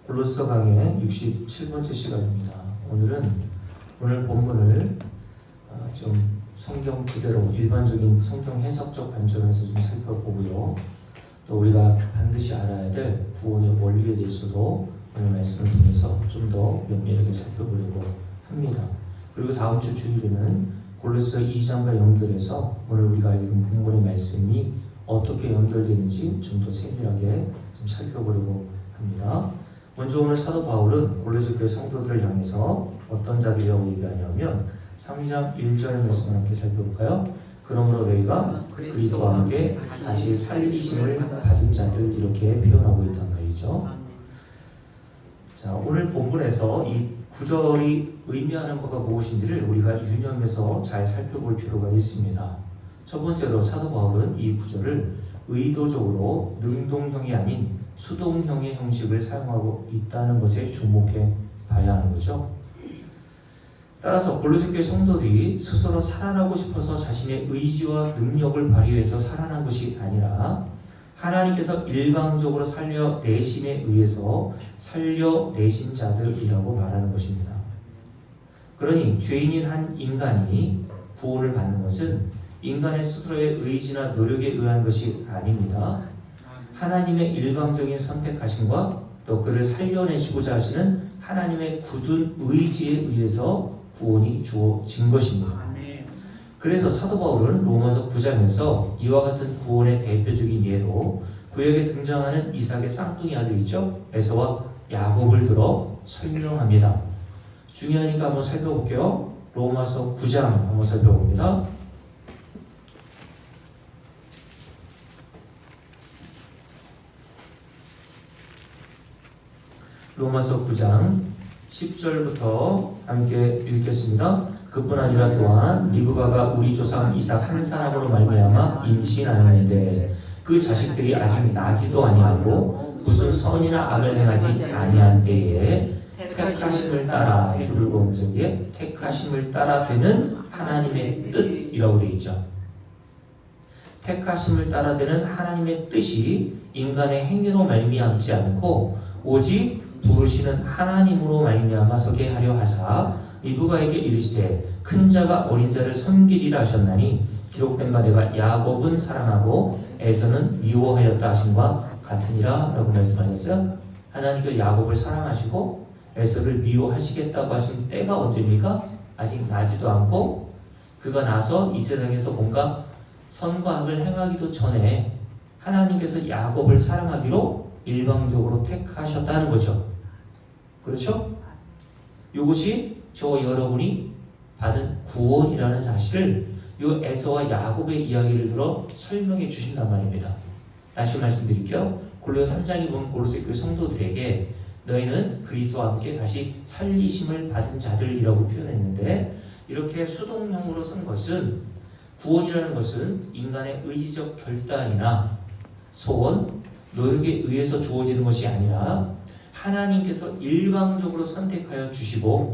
골로새 강의 67번째 시간입니다. 오늘 본문을 좀 성경 그대로 일반적인 성경 해석적 관점에서 좀 살펴보고요. 또 우리가 반드시 알아야 될 구원의 원리에 대해서도 오늘 말씀을 통해서 좀 더 면밀하게 살펴보려고 합니다. 그리고 다음 주 주일에는 골로새 2장과 연결해서 오늘 우리가 읽은 본문의 말씀이 어떻게 연결되는지 좀 더 세밀하게 좀 살펴보려고 합니다. 먼저 오늘 사도 바울은 골로새 교회 성도들을 향해서 어떤 자들이라고 얘기하냐면 3장 1절 말씀을 함께 살펴볼까요? 그러므로 너희가 그리스도와 함께 다시 살리심을 받은 자들, 이렇게 표현하고 있단 말이죠. 자, 오늘 본문에서 이 구절이 의미하는 바가 무엇인지를 우리가 유념해서 잘 살펴볼 필요가 있습니다. 첫 번째로 사도 바울은 이 구절을 의도적으로 능동형이 아닌 수동형의 형식을 사용하고 있다는 것에 주목해 봐야 하는 거죠. 따라서 골로새 교회 성도들이 스스로 살아나고 싶어서 자신의 의지와 능력을 발휘해서 살아난 것이 아니라 하나님께서 일방적으로 살려내심에 의해서 살려내신 자들이라고 말하는 것입니다. 그러니 죄인인 한 인간이 구원을 받는 것은 인간의 스스로의 의지나 노력에 의한 것이 아닙니다. 하나님의 일방적인 선택하심과 또 그를 살려내시고자 하시는 하나님의 굳은 의지에 의해서 구원이 주어진 것입니다. 그래서 사도 바울은 로마서 9장에서 이와 같은 구원의 대표적인 예로 구약에 등장하는 이삭의 쌍둥이 아들이죠, 에서와 야곱을 들어 설명합니다. 중요하니까 한번 살펴볼게요. 로마서 9장 한번 살펴봅니다. 로마서 9장 10절부터 함께 읽겠습니다. 그뿐 아니라 또한 리브가가 우리 조상 이삭 한 사람으로 말미암아 임신하였는데 그 자식들이 아직 나지도 아니하고 무슨 선이나 악을 행하지 아니한 때에 택하심을 따라, 줄을 보면서 위에 택하심을 따라 되는 하나님의 뜻이라고 되어 있죠. 택하심을 따라 되는 하나님의 뜻이 인간의 행위로 말미암지 않고 오직 부르시는 하나님으로 말미암아 서게 하려 하사 리브가에게 이르시되 큰 자가 어린 자를 섬기리라 하셨나니 기록된 바 내가 야곱은 사랑하고 에서는 미워하였다 하심과 같으니라 라고 말씀하셨어요. 하나님께서 야곱을 사랑하시고 에서를 미워하시겠다고 하신 때가 언제입니까? 아직 나지도 않고 그가 나서 이 세상에서 뭔가 선과 악을 행하기도 전에 하나님께서 야곱을 사랑하기로 일방적으로 택하셨다는 거죠. 그렇죠? 이것이 저 여러분이 받은 구원이라는 사실을 이 에서와 야곱의 이야기를 들어 설명해 주신단 말입니다. 다시 말씀드릴게요. 골로새 3장에 보면 골로새 교회 성도들에게 너희는 그리스도와 함께 다시 살리심을 받은 자들이라고 표현했는데, 이렇게 수동형으로 쓴 것은 구원이라는 것은 인간의 의지적 결단이나 소원, 노력에 의해서 주어지는 것이 아니라 하나님께서 일방적으로 선택하여 주시고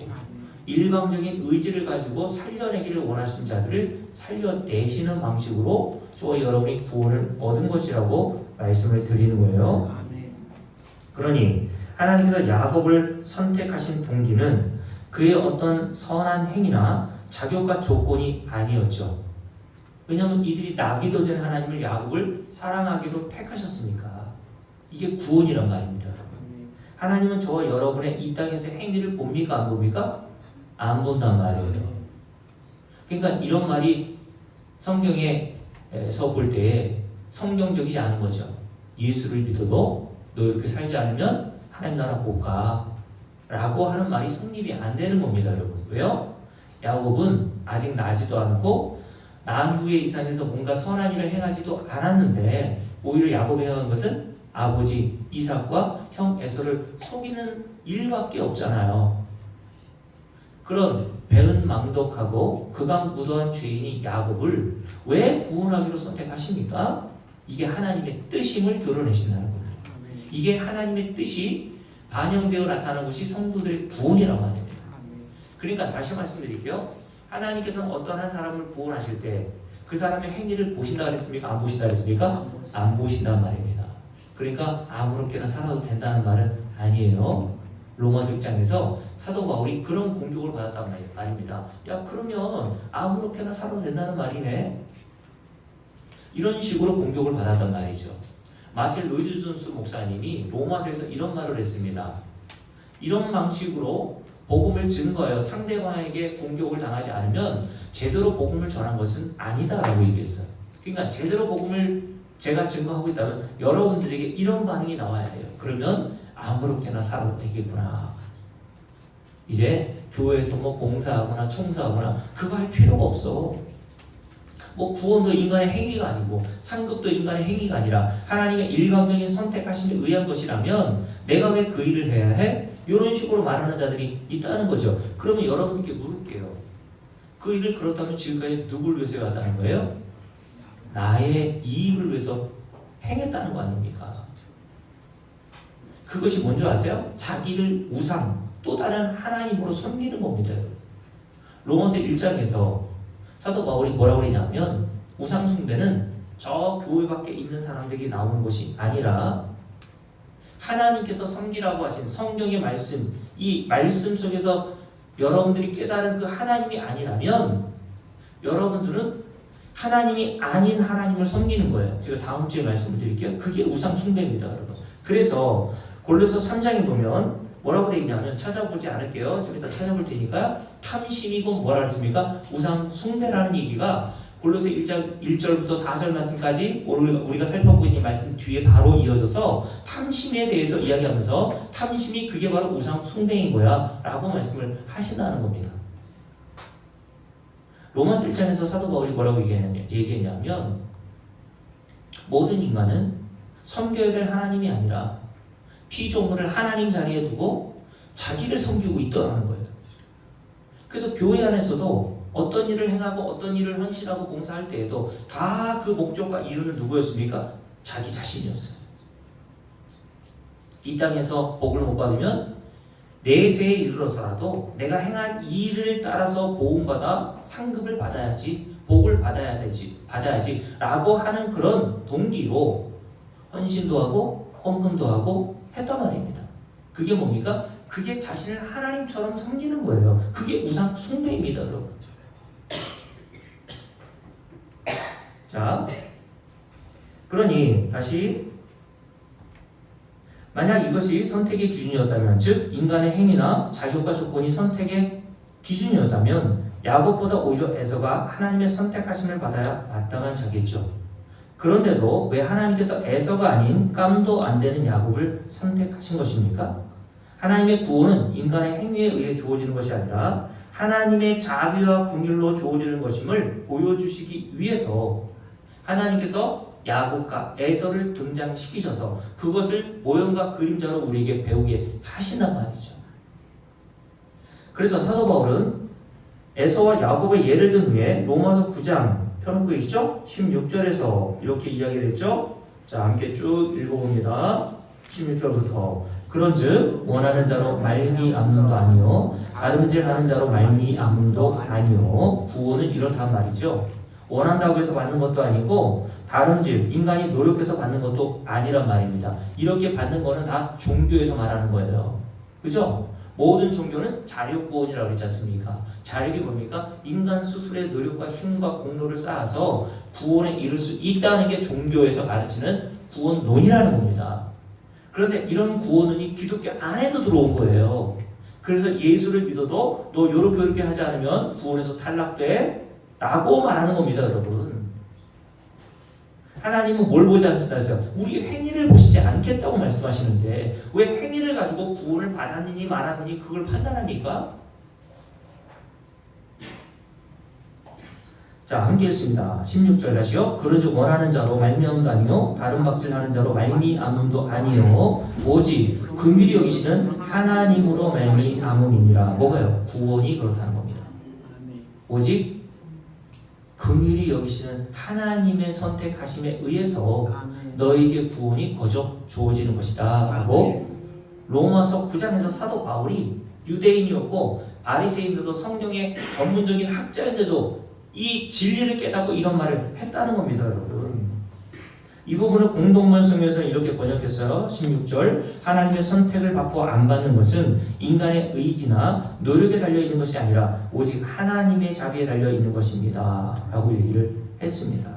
일방적인 의지를 가지고 살려내기를 원하신 자들을 살려내시는 방식으로 저와 여러분이 구원을 얻은 것이라고 말씀을 드리는 거예요. 그러니 하나님께서 야곱을 선택하신 동기는 그의 어떤 선한 행위나 자격과 조건이 아니었죠. 왜냐하면 이들이 나기도 전에 하나님을 야곱을 사랑하기로 택하셨으니까. 이게 구원이란 말입니다. 하나님은 저와 여러분의 이 땅에서 행위를 봅니까? 안 봅니까? 안 본단 말이에요. 그러니까 이런 말이 성경에서 볼 때 성경적이지 않은 거죠. 예수를 믿어도 너 이렇게 살지 않으면 하나님 나라 못 가 라고 하는 말이 성립이 안 되는 겁니다, 여러분. 왜요? 야곱은 아직 나지도 않고 난 후에 이 세상에서 뭔가 선한 일을 행하지도 않았는데 오히려 야곱이 행한 것은 아버지 이삭과 형 에서를 속이는 일밖에 없잖아요. 그런 배은망덕하고 극악무도한 죄인이 야곱을 왜 구원하기로 선택하십니까? 이게 하나님의 뜻임을 드러내신다는 겁니다. 이게 하나님의 뜻이 반영되어 나타나는 것이 성도들의 구원이라고 합니다. 그러니까 다시 말씀드릴게요. 하나님께서는 어떤 한 사람을 구원하실 때 그 사람의 행위를 보신다 그랬습니까? 안 보신다 그랬습니까? 안 보신단 말입니다. 그러니까 아무렇게나 살아도 된다는 말은 아니에요. 로마서 1장에서 사도 바울이 그런 공격을 받았단 말입니다. 야, 그러면 아무렇게나 살아도 된다는 말이네? 이런 식으로 공격을 받았단 말이죠. 마틴 로이드 존스 목사님이 로마서에서 이런 말을 했습니다. 이런 방식으로 복음을 증거하여 상대방에게 공격을 당하지 않으면 제대로 복음을 전한 것은 아니다라고 얘기했어요. 그러니까 제대로 복음을 제가 증거하고 있다면 여러분들에게 이런 반응이 나와야 돼요. 그러면 아무렇게나 살아도 되겠구나. 이제 교회에서 뭐 봉사하거나 총사하거나 그거 할 필요가 없어. 뭐 구원도 인간의 행위가 아니고 상급도 인간의 행위가 아니라 하나님의 일방적인 선택하심에 의한 것이라면 내가 왜 그 일을 해야 해? 이런 식으로 말하는 자들이 있다는 거죠. 그러면 여러분께 물을게요. 그 일을 그렇다면 지금까지 누굴 위해서 해왔다는 거예요? 나의 이익을 위해서 행했다는 거 아닙니까? 그것이 뭔지 아세요? 자기를 우상, 또 다른 하나님으로 섬기는 겁니다. 로마서 1장에서 사도 바울이 뭐라고 그러냐면 우상 숭배는 저 교회 밖에 있는 사람들에게 나오는 것이 아니라 하나님께서 섬기라고 하신 성경의 말씀, 이 말씀 속에서 여러분들이 깨달은 그 하나님이 아니라면 여러분들은 하나님이 아닌 하나님을 섬기는 거예요. 제가 다음 주에 말씀을 드릴게요. 그게 우상 숭배입니다, 여러분. 그래서 골로새 3장에 보면 뭐라고 되어 있냐면 찾아보지 않을게요. 좀 이따 찾아볼 테니까 탐심이고 뭐라 했습니까? 우상 숭배라는 얘기가 골로새 1장 1절부터 4절 말씀까지 우리가 살펴보고 있는 말씀 뒤에 바로 이어져서 탐심에 대해서 이야기하면서 탐심이 그게 바로 우상 숭배인 거야 라고 말씀을 하신다는 겁니다. 로마서 1장에서 사도 바울이 뭐라고 얘기했냐면 모든 인간은 섬겨야 될 하나님이 아니라 피조물을 하나님 자리에 두고 자기를 섬기고 있더라는 거예요. 그래서 교회 안에서도 어떤 일을 행하고 어떤 일을 헌신하고 봉사할 때에도 다 그 목적과 이유는 누구였습니까? 자기 자신이었어요. 이 땅에서 복을 못 받으면 내세에 이르러서라도 내가 행한 일을 따라서 보응받아 상급을 받아야지, 복을 받아야지 라고 하는 그런 동기로 헌신도 하고 헌금도 하고 했단 말입니다. 그게 뭡니까? 그게 자신을 하나님처럼 섬기는 거예요. 그게 우상 숭배입니다, 여러분. 자, 그러니 다시 만약 이것이 선택의 기준이었다면, 즉 인간의 행위나 자격과 조건이 선택의 기준이었다면 야곱보다 오히려 에서가 하나님의 선택하심을 받아야 마땅한 자겠죠. 그런데도 왜 하나님께서 에서가 아닌 깜도 안 되는 야곱을 선택하신 것입니까? 하나님의 구원은 인간의 행위에 의해 주어지는 것이 아니라 하나님의 자비와 긍휼로 주어지는 것임을 보여주시기 위해서 하나님께서 야곱과 에서를 등장시키셔서 그것을 모형과 그림자로 우리에게 배우게 하신단 말이죠. 그래서 사도 바울은 에서와 야곱의 예를 든 후에 로마서 9장 펴놓고 계시죠? 16절에서 이렇게 이야기를 했죠? 자, 함께 쭉 읽어봅니다. 16절부터 그런즉 원하는 자로 말미암음도 아니요 다름질하는 자로 말미암음도 아니요. 구원은 이렇단 말이죠. 원한다고 해서 받는 것도 아니고 다름질, 인간이 노력해서 받는 것도 아니란 말입니다. 이렇게 받는 거는 다 종교에서 말하는 거예요. 그죠? 모든 종교는 자력구원이라고 그러지 않습니까? 자력이 뭡니까? 인간 스스로의 노력과 힘과 공로를 쌓아서 구원에 이를 수 있다는 게 종교에서 가르치는 구원론이라는 겁니다. 그런데 이런 구원론이 기독교 안에도 들어온 거예요. 그래서 예수를 믿어도 너 요렇게 하지 않으면 구원에서 탈락돼 라고 말하는 겁니다, 여러분. 하나님은 뭘 보지 않으신다 했어요? 우리 행위를 보시지 않겠다고 말씀하시는데 왜 행위를 가지고 구원을 받았느니 말았느니 그걸 판단합니까? 자, 함께 읽습니다. 16절 다시요. 그러즉 원하는 자로 말미암음도 아니요 다른 박질하는 자로 말미암음도 아니요 오직 긍휼히 여기시는 하나님으로 말미암음이니라. 뭐가요? 구원이 그렇다는 겁니다. 오직 긍휼히 여기시는 하나님의 선택하심에 의해서 너에게 구원이 거저 주어지는 것이다 하고 로마서 9장에서 사도 바울이 유대인이었고 바리새인들도 성경의 전문적인 학자인데도 이 진리를 깨닫고 이런 말을 했다는 겁니다, 여러분. 이 부분을 공동번성에서 이렇게 번역했어요. 16절 하나님의 선택을 받고 안 받는 것은 인간의 의지나 노력에 달려있는 것이 아니라 오직 하나님의 자비에 달려있는 것입니다 라고 얘기를 했습니다.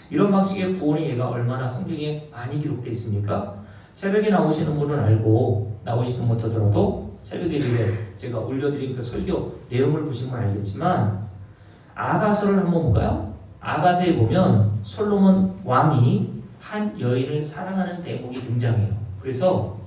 이런 방식의 구원의 예가 얼마나 성경에 많이 기록되어 있습니까? 새벽에 나오시는 분은 알고 나오시는 못하더라도 새벽에 제가 올려드린 그 설교 내용을 보시면 알겠지만 아가서를 한번 볼까요? 아가서에 보면 솔로몬 왕이 한 여인을 사랑하는 대목이 등장해요. 그래서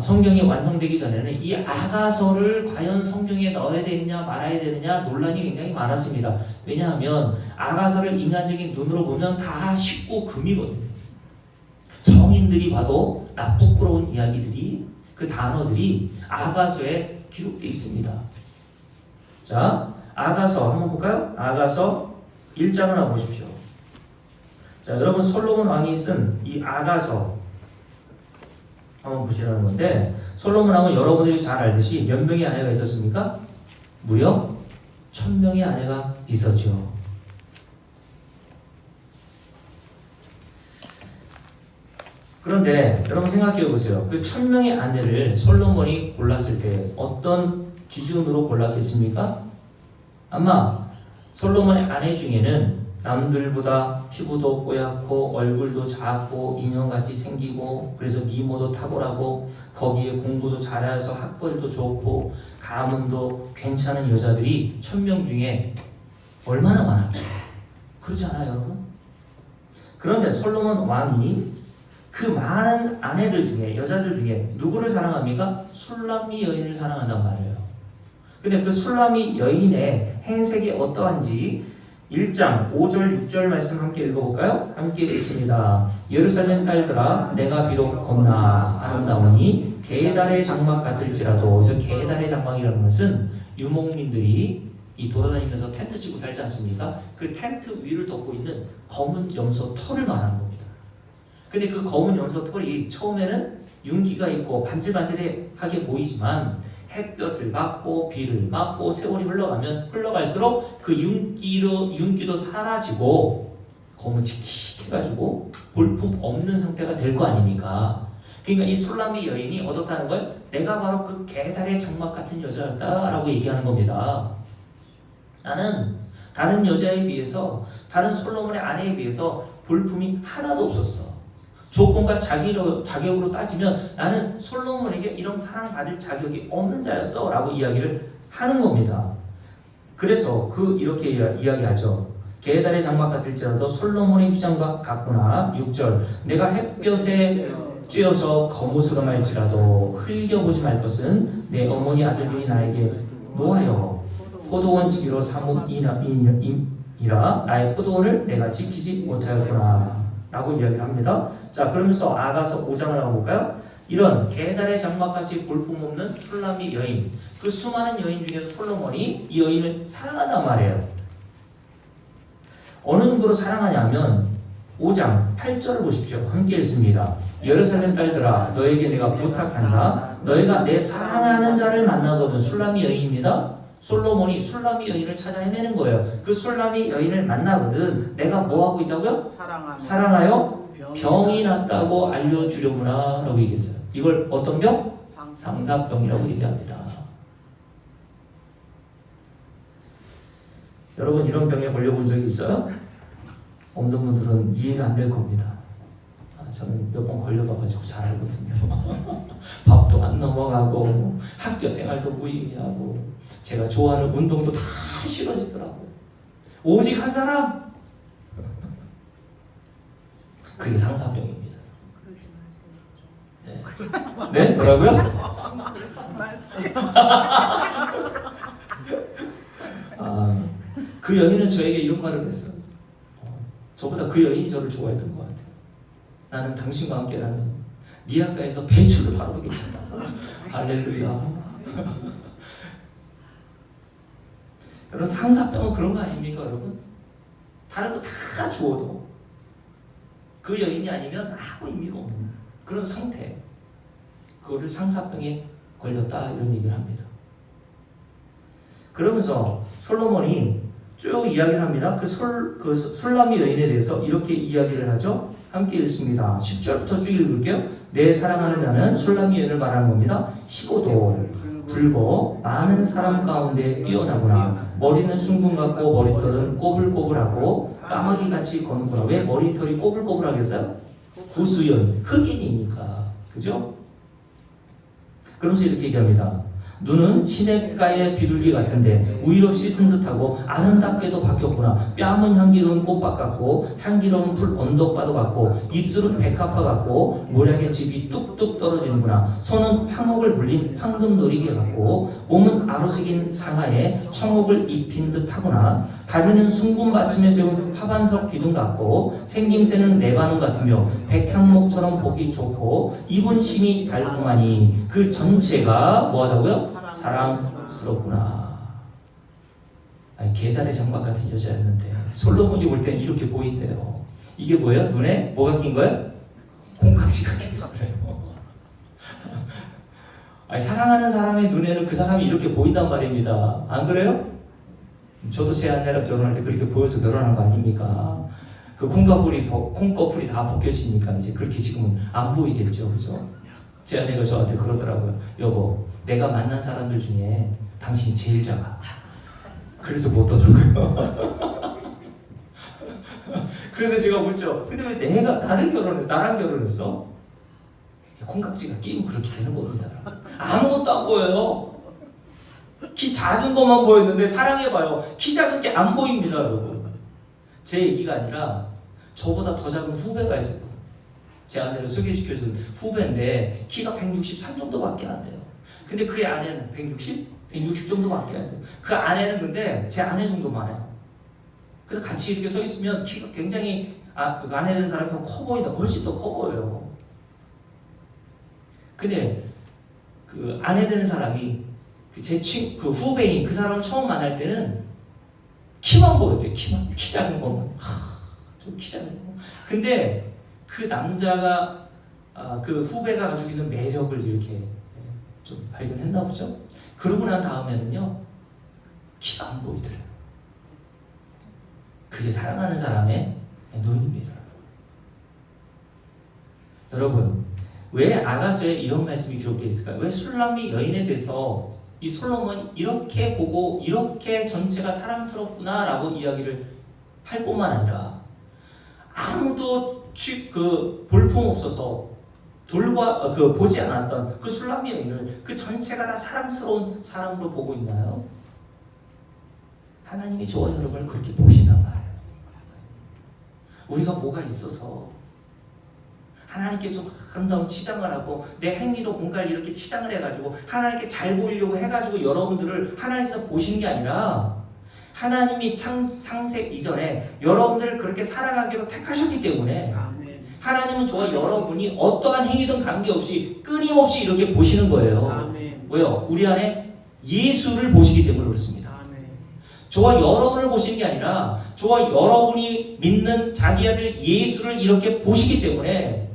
성경이 완성되기 전에는 이 아가서를 과연 성경에 넣어야 되느냐 말아야 되느냐 논란이 굉장히 많았습니다. 왜냐하면 아가서를 인간적인 눈으로 보면 다 쉽고 금이거든요. 성인들이 봐도 부끄러운 이야기들이 그 단어들이 아가서에 기록되어 있습니다. 자, 아가서 한번 볼까요? 아가서 1장을 한번 보십시오. 자, 여러분 솔로몬 왕이 쓴 이 아가서 한번 보시라는 건데 솔로몬 왕은 여러분들이 잘 알듯이 몇 명의 아내가 있었습니까? 무려 1000명의 아내가 있었죠. 그런데 여러분 생각해 보세요. 그 1000명의 아내를 솔로몬이 골랐을 때 어떤 기준으로 골랐겠습니까? 아마 솔로몬의 아내 중에는 남들보다 피부도 뽀얗고 얼굴도 작고 인형같이 생기고 그래서 미모도 탁월하고 거기에 공부도 잘해서 학벌도 좋고 가문도 괜찮은 여자들이 1000명 중에 얼마나 많았겠어요? 그렇지 않아요, 여러분? 그런데 솔로몬 왕이 그 많은 아내들 중에 여자들 중에 누구를 사랑합니까? 술람미 여인을 사랑한단 말이에요. 근데 그 술람미 여인의 행색이 어떠한지 1장 5절 6절 말씀 함께 읽어볼까요? 함께 읽습니다. 예루살렘 딸들아 내가 비록 겁나 아름다우니 게달의 장막 같을지라도. 그래서 게달의 장막이라는 것은 유목민들이 이 돌아다니면서 텐트 치고 살지 않습니까? 그 텐트 위를 덮고 있는 검은 염소 털을 말하는 겁니다. 근데 그 검은 염소 털이 처음에는 윤기가 있고 반질반질하게 보이지만 햇볕을 맞고 비를 맞고 세월이 흘러갈수록 그 윤기도 사라지고 검은 칙칙해가지고 볼품 없는 상태가 될 거 아닙니까? 그러니까 이 술람미 여인이 어떻다는 걸 내가 바로 그 게달의 장막 같은 여자였다라고 얘기하는 겁니다. 나는 다른 여자에 비해서 다른 솔로몬의 아내에 비해서 볼품이 하나도 없었어. 조건과 자격으로 따지면 나는 솔로몬에게 이런 사랑받을 자격이 없는 자였어 라고 이야기를 하는 겁니다. 그래서 이렇게 이야기하죠. 게달의 장막 같을지라도 솔로몬의 휘장과 같구나. 6절 내가 햇볕에 쬐어서 거무스름할지라도 흘겨보지 말 것은 내 어머니 아들들이 나에게 노하여 포도원 지기로 삼음이라 나의 포도원을 내가 지키지 못하였구나 라고 이야기를 합니다. 자, 그러면서 아가서 5장을 한번 볼까요? 이런 게달의 장막같이 볼품없는 술람미 여인, 그 수많은 여인 중에 솔로몬이 이 여인을 사랑한단 말이에요. 어느 정도로 사랑하냐면 5장 8절을 보십시오. 함께 읽습니다. 예루살렘 딸들아 너에게 내가 부탁한다. 너희가 내 사랑하는 자를 만나거든. 술람미 여인입니다. 솔로몬이 술람미 여인을 찾아 헤매는 거예요. 그 술람미 여인을 만나거든 내가 뭐하고 있다고요? 사랑하여 병이 났다고 알려주려구나 라고 얘기했어요. 이걸 어떤 병? 상사병이라고 얘기합니다. 여러분 이런 병에 걸려본 적이 있어요? 없는 분들은 이해가 안 될 겁니다. 저는 몇 번 걸려봐가지고 잘 알거든요. 밥도 안 넘어가고 학교 생활도 무의미하고 제가 좋아하는 운동도 다 싫어지더라고요. 오직 한 사람! 그게 상사병입니다. 네? 네? 뭐라고요? 그 여인은 저에게 이런 말을 했어요. 저보다 그 여인이 저를 좋아했던 것 같아요. 나는 당신과 함께라면 니아가에서 배추를 팔아도 괜찮다. 할렐루야. 여러분 상사병은 그런 거 아닙니까 여러분? 다른 거 다 주어도 그 여인이 아니면 아무 의미가 없는 그런 상태. 그거를 상사병에 걸렸다 이런 얘기를 합니다. 그러면서 솔로몬이 쭉 이야기를 합니다. 그 술람미 여인에 대해서 이렇게 이야기를 하죠. 함께 읽습니다. 10절부터 쭉 읽을게요. 내 사랑하는 자는 술람이 여인을 말하는 겁니다. 희고도 붉어 많은 사람 가운데 뛰어나구나. 머리는 숭근 같고 머리털은 꼬불꼬불하고 까마귀같이 거는구나. 왜 머리털이 꼬불꼬불하겠어요? 구수연, 흑인이니까. 그죠? 그러면서 이렇게 얘기합니다. 눈은 시냇가의 비둘기 같은데 우유로 씻은 듯하고 아름답게도 바뀌었구나. 뺨은 향기로운 꽃밭 같고 향기로운 풀 언덕바도 같고 입술은 백합화 같고 모략의 즙이 뚝뚝 떨어지는구나. 손은 황옥을 물린 황금놀이개 같고 몸은 아로새긴 상하에 청옥을 입힌 듯하구나. 다리는 숭근 받침에 세운 화반석 기둥 같고 생김새는 레바논 같으며 백향목처럼 보기 좋고 입은 심이 달콤하니 그 전체가 뭐하다고요? 사랑스럽구나. 아니, 계단의 장막 같은 여자였는데 솔로몬이 볼 땐 이렇게 보인대요. 이게 뭐예요? 눈에 뭐가 낀 거예요? 콩깍지가 껴서 그래요. 아니, 사랑하는 사람의 눈에는 그 사람이 이렇게 보인단 말입니다. 안 그래요? 저도 제 아내랑 결혼할 때 그렇게 보여서 결혼한 거 아닙니까? 그 콩꺼풀이 다 벗겨지니까 이제 그렇게 지금은 안 보이겠죠, 그죠? 제 아내가 저한테 그러더라고요. 여보, 내가 만난 사람들 중에 당신이 제일 작아. 그래서 못 하더라고요. 그런데 제가 묻죠. 근데 왜 나랑 결혼했어? 콩깍지가 끼면 그렇게 되는 겁니다. 아무것도 안 보여요. 키 작은 것만 보였는데 사랑해봐요. 키 작은 게 안 보입니다, 여러분. 제 얘기가 아니라 저보다 더 작은 후배가 있어요. 제 아내를 소개시켜준 후배인데 키가 163 정도밖에 안 돼요. 근데 그 아내는 160 정도밖에 안 돼요. 그 아내는 근데 제 아내 정도만 해요. 그래서 같이 이렇게 서 있으면 키가 굉장히 그 아내 된 사람이 더 커 보인다. 훨씬 더 커 보여요. 근데 그 아내 되는 사람이 그 후배인 그 사람을 처음 만날 때는 키만 보였대요. 키 작은 것만. 좀 키 작은 거. 근데 그 남자가 그 후배가 가지고 있는 매력을 이렇게 좀 발견했나 보죠. 그러고 난 다음에는요 키가 안 보이더래요. 그게 사랑하는 사람의 눈입니다. 여러분, 왜 아가서에 이런 말씀이 기록되어 있을까요? 왜 술람이 여인에 대해서 이 솔로몬이 이렇게 보고 이렇게 전체가 사랑스럽구나 라고 이야기를 할 뿐만 아니라 아무도 볼품 없어서 보지 않았던 그 술람 여인을 그 전체가 다 사랑스러운 사람으로 보고 있나요? 하나님이 저와 여러분을 그렇게 보신단 말이에요. 우리가 뭐가 있어서 하나님께 좀 아름다운 치장을 하고 내 행위로 뭔가를 이렇게 치장을 해가지고 하나님께 잘 보이려고 해가지고 여러분들을 하나님께서 보신 게 아니라 하나님이 창세 이전에 여러분들을 그렇게 사랑하기로 택하셨기 때문에 하나님은 저와 여러분이 어떠한 행위든 관계없이 끊임없이 이렇게 보시는 거예요. 왜요? 우리 안에 예수를 보시기 때문에 그렇습니다. 저와 여러분을 보시는 게 아니라 저와 여러분이 믿는 자기 아들 예수를 이렇게 보시기 때문에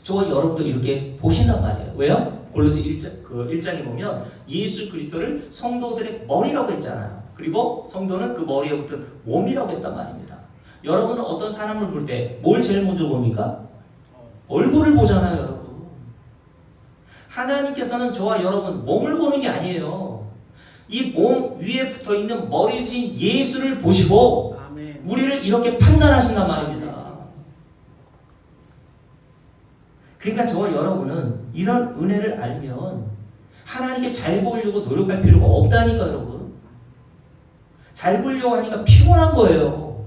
저와 여러분도 이렇게 보신단 말이에요. 왜요? 골로새 1장에 보면 예수 그리스도를 성도들의 머리라고 했잖아요. 그리고 성도는 그 머리에 붙은 몸이라고 했단 말입니다. 여러분은 어떤 사람을 볼 때 뭘 제일 먼저 봅니까? 얼굴을 보잖아요, 여러분. 하나님께서는 저와 여러분 몸을 보는 게 아니에요. 이 몸 위에 붙어있는 머리 대신 예수를 보시고 우리를 이렇게 판단하신단 말입니다. 그러니까 저와 여러분은 이런 은혜를 알면 하나님께 잘 보이려고 노력할 필요가 없다니까, 여러분. 잘 보이려고 하니까 피곤한 거예요.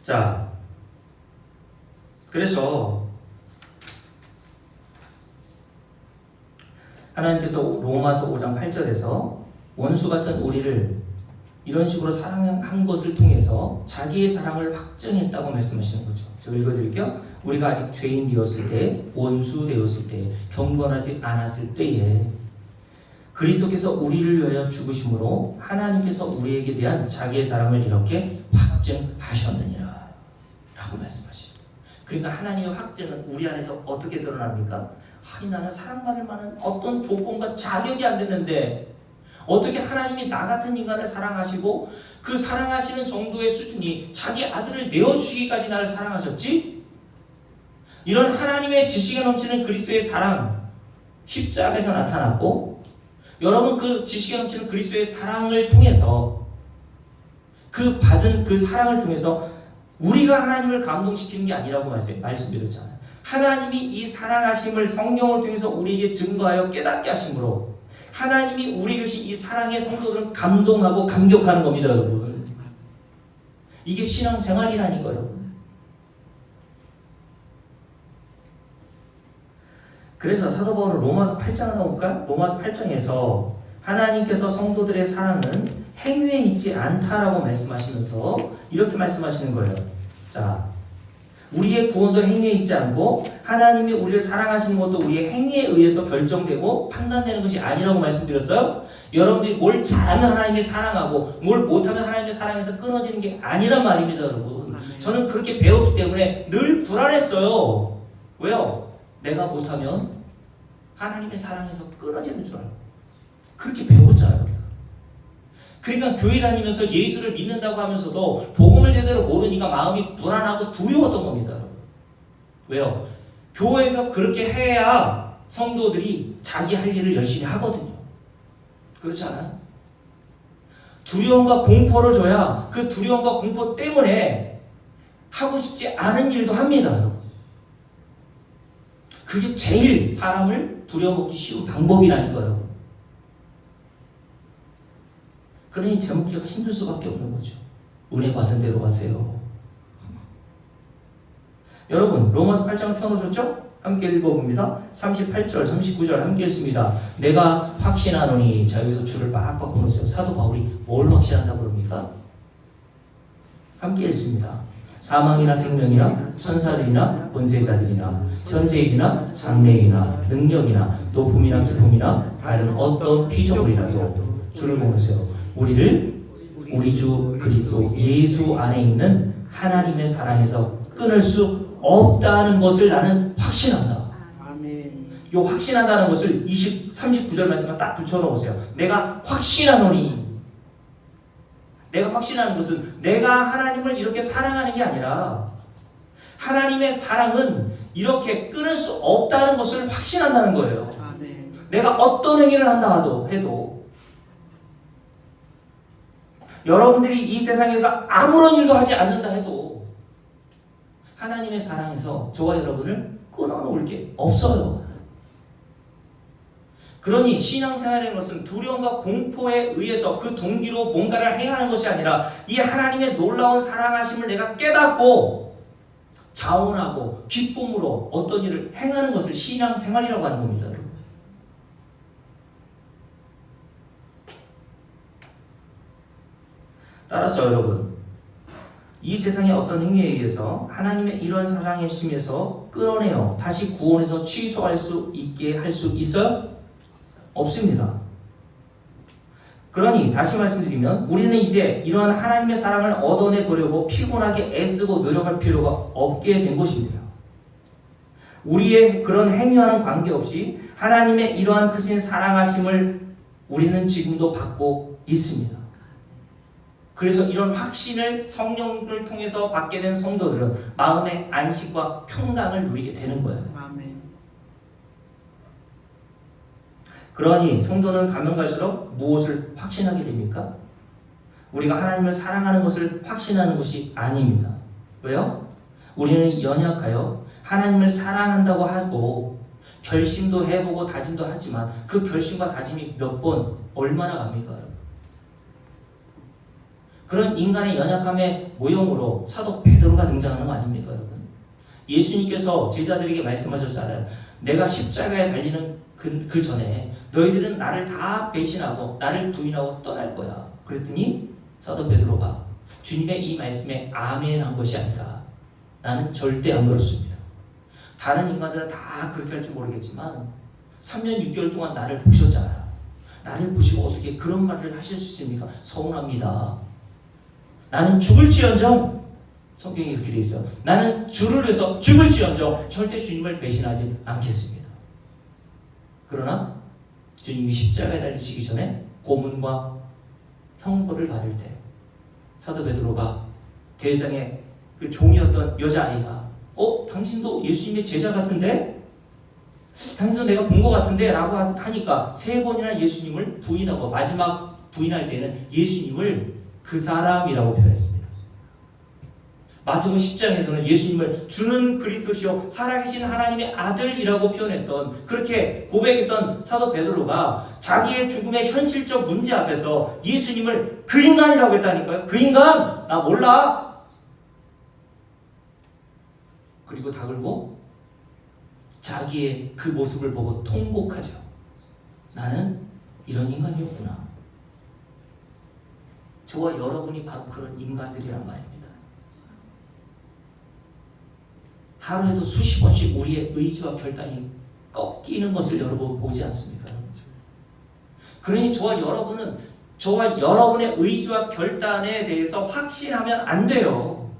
자, 그래서 하나님께서 로마서 5장 8절에서 원수 같은 우리를 이런 식으로 사랑한 것을 통해서 자기의 사랑을 확증했다고 말씀하시는 거죠. 제가 읽어드릴게요. 우리가 아직 죄인 되었을 때, 원수 되었을 때, 경건하지 않았을 때에 그리스도께서 우리를 위하여 죽으심으로 하나님께서 우리에게 대한 자기의 사랑을 이렇게 확증하셨느니라 라고 말씀하시죠. 그러니까 하나님의 확증은 우리 안에서 어떻게 드러납니까? 아니, 나는 사랑받을 만한 어떤 조건과 자격이 안 됐는데 어떻게 하나님이 나 같은 인간을 사랑하시고 그 사랑하시는 정도의 수준이 자기 아들을 내어주시기까지 나를 사랑하셨지? 이런 하나님의 지식에 넘치는 그리스도의 사랑, 십자가에서 나타났고, 여러분 그 지식에 넘치는 그리스도의 사랑을 통해서, 그 받은 그 사랑을 통해서 우리가 하나님을 감동시키는 게 아니라고 말씀드렸잖아요. 하나님이 이 사랑하심을 성령을 통해서 우리에게 증거하여 깨닫게 하심으로 하나님이 우리에게 주신 이 사랑의 성도들은 감동하고 감격하는 겁니다, 여러분. 이게 신앙생활이라니까요, 여러분. 그래서 사도 바울은 로마서 8장을 나올까요? 로마서 8장에서 하나님께서 성도들의 사랑은 행위에 있지 않다라고 말씀하시면서 이렇게 말씀하시는 거예요. 자, 우리의 구원도 행위에 있지 않고 하나님이 우리를 사랑하시는 것도 우리의 행위에 의해서 결정되고 판단되는 것이 아니라고 말씀드렸어요. 여러분들이 뭘 잘하면 하나님이 사랑하고 뭘 못하면 하나님의 사랑에서 끊어지는 게 아니란 말입니다, 여러분. 저는 그렇게 배웠기 때문에 늘 불안했어요. 왜요? 내가 못하면 하나님의 사랑에서 끊어지는 줄 알고 그렇게 배웠잖아요. 그러니까 교회 다니면서 예수를 믿는다고 하면서도 복음을 제대로 모르니까 마음이 불안하고 두려웠던 겁니다. 왜요? 교회에서 그렇게 해야 성도들이 자기 할 일을 열심히 하거든요. 그렇지 않아요? 두려움과 공포를 줘야 그 두려움과 공포 때문에 하고 싶지 않은 일도 합니다. 그게 제일 사람을 두려워먹기 쉬운 방법이라니까요. 그러니 제목기가 힘들 수밖에 없는 거죠. 은혜 받은 대로 가세요. 여러분 로마서 8장을 펴놓으셨죠? 함께 읽어봅니다. 38절 39절 함께 읽습니다. 내가 확신하노니. 자, 여기서 줄을 막 바꿔놓으세요. 사도 바울이 뭘 확신한다고 그럽니까? 함께 읽습니다. 사망이나 생명이나 천사들이나 권세자들이나 현재이나 장래이나 능력이나 높음이나 깊음이나 다른 어떤 피조물이라도 줄을 보세요. 우리를 우리 주 그리스도 예수 안에 있는 하나님의 사랑에서 끊을 수 없다는 것을 나는 확신한다. 아멘. 이 확신한다는 것을 39절 말씀에 딱 붙여놓으세요. 내가 확신하노니. 내가 확신하는 것은 내가 하나님을 이렇게 사랑하는 게 아니라 하나님의 사랑은 이렇게 끊을 수 없다는 것을 확신한다는 거예요. 아멘. 내가 어떤 행위를 한다 해도 여러분들이 이 세상에서 아무런 일도 하지 않는다 해도 하나님의 사랑에서 저와 여러분을 끊어놓을 게 없어요. 그러니 신앙생활이라는 것은 두려움과 공포에 의해서 그 동기로 뭔가를 해야 하는 것이 아니라 이 하나님의 놀라운 사랑하심을 내가 깨닫고 자원하고 기쁨으로 어떤 일을 행하는 것을 신앙생활이라고 하는 겁니다. 여러분. 따라서 여러분, 이 세상의 어떤 행위에 의해서 하나님의 이러한 사랑의 심에서 끌어내어 다시 구원해서 취소할 수 있게 할 수 있어요? 없습니다. 그러니 다시 말씀드리면 우리는 이제 이러한 하나님의 사랑을 얻어내 보려고 피곤하게 애쓰고 노력할 필요가 없게 된 것입니다. 우리의 그런 행위와는 관계없이 하나님의 이러한 크신 사랑하심을 우리는 지금도 받고 있습니다. 그래서 이런 확신을 성령을 통해서 받게 된 성도들은 마음의 안식과 평강을 누리게 되는 거예요. 아멘. 그러니 성도는 가면 갈수록 무엇을 확신하게 됩니까? 우리가 하나님을 사랑하는 것을 확신하는 것이 아닙니다. 왜요? 우리는 연약하여 하나님을 사랑한다고 하고 결심도 해보고 다짐도 하지만 그 결심과 다짐이 몇 번 얼마나 갑니까? 그런 인간의 연약함의 모형으로 사도 베드로가 등장하는 거 아닙니까, 여러분? 예수님께서 제자들에게 말씀하셨잖아요. 내가 십자가에 달리는 그 전에 너희들은 나를 다 배신하고 나를 부인하고 떠날 거야. 그랬더니 사도 베드로가 주님의 이 말씀에 아멘 한 것이 아니라 나는 절대 안 그렇습니다. 다른 인간들은 다 그렇게 할 줄 모르겠지만 3년 6개월 동안 나를 보셨잖아요. 나를 보시고 어떻게 그런 말을 하실 수 있습니까? 서운합니다. 나는 죽을지언정, 성경이 이렇게 돼 있어요. 나는 주를 위해서 죽을지언정 절대 주님을 배신하지 않겠습니다. 그러나 주님이 십자가에 달리시기 전에 고문과 형벌을 받을 때 사도 베드로가 대장의 그 종이었던 여자아이가 당신도 예수님의 제자 같은데? 당신도 내가 본 것 같은데? 라고 하니까 3번이나 예수님을 부인하고 마지막 부인할 때는 예수님을 그 사람이라고 표현했습니다. 마태복음 10장에서는 예수님을 주는 그리스도시요 살아계신 하나님의 아들이라고 표현했던, 그렇게 고백했던 사도 베드로가 자기의 죽음의 현실적 문제 앞에서 예수님을 그 인간이라고 했다니까요. 그 인간! 나 몰라! 그리고 다글고 자기의 그 모습을 보고 통곡하죠. 나는 이런 인간이었구나. 저와 여러분이 바로 그런 인간들이란 말입니다. 하루에도 수십 번씩 우리의 의지와 결단이 꺾이는 것을 여러분 보지 않습니까? 그러니 저와 여러분의 의지와 결단에 대해서 확신하면 안 돼요.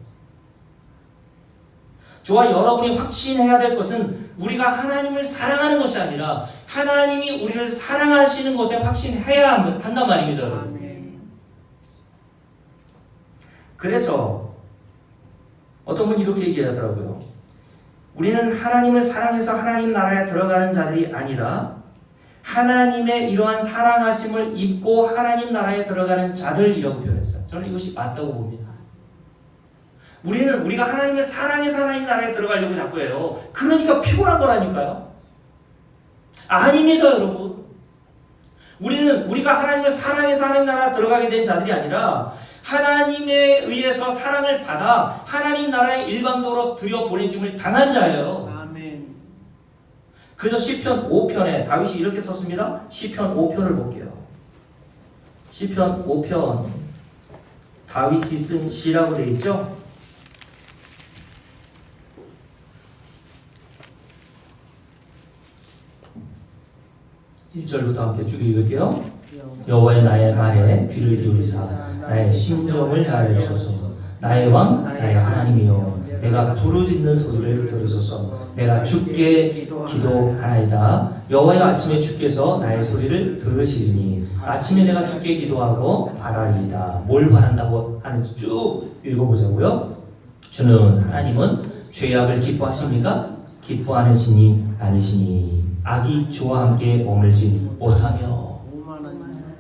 저와 여러분이 확신해야 될 것은 우리가 하나님을 사랑하는 것이 아니라 하나님이 우리를 사랑하시는 것에 확신해야 한단 말입니다. 여러분. 그래서 어떤 분이 이렇게 얘기하더라고요. 우리는 하나님을 사랑해서 하나님 나라에 들어가는 자들이 아니라 하나님의 이러한 사랑하심을 입고 하나님 나라에 들어가는 자들이라고 표현했어요. 저는 이것이 맞다고 봅니다. 우리가 하나님을 사랑해서 하나님 나라에 들어가려고 자꾸 해요. 그러니까 피곤한 거라니까요. 아닙니다, 여러분. 우리가 하나님을 사랑해서 하나님 나라에 들어가게 된 자들이 아니라 하나님에 의해서 사랑을 받아 하나님 나라에 일방적으로 들여보내짐을 당한 자예요. 아멘. 그래서 시편 5편에 다윗이 이렇게 썼습니다. 시편 5편을 볼게요. 시편 5편 다윗이 쓴 시라고 되어 있죠. 1절부터 함께 쭉 읽을게요. 여호와의 나의 말에 귀를 기울이사 나의 심정을 헤아려 주소서. 나의 왕 나의 하나님이여 내가 부르짖는 소리를 들으소서. 내가 주께 기도하나이다. 여호와여 아침에 주께서 나의 소리를 들으시리니 아침에 내가 주께 기도하고 바라리이다. 뭘 바란다고 하는지 쭉 읽어보자고요. 주는 하나님은 죄악을 기뻐하십니까? 기뻐하시니 아니시니 악이 주와 함께 머물지 못하며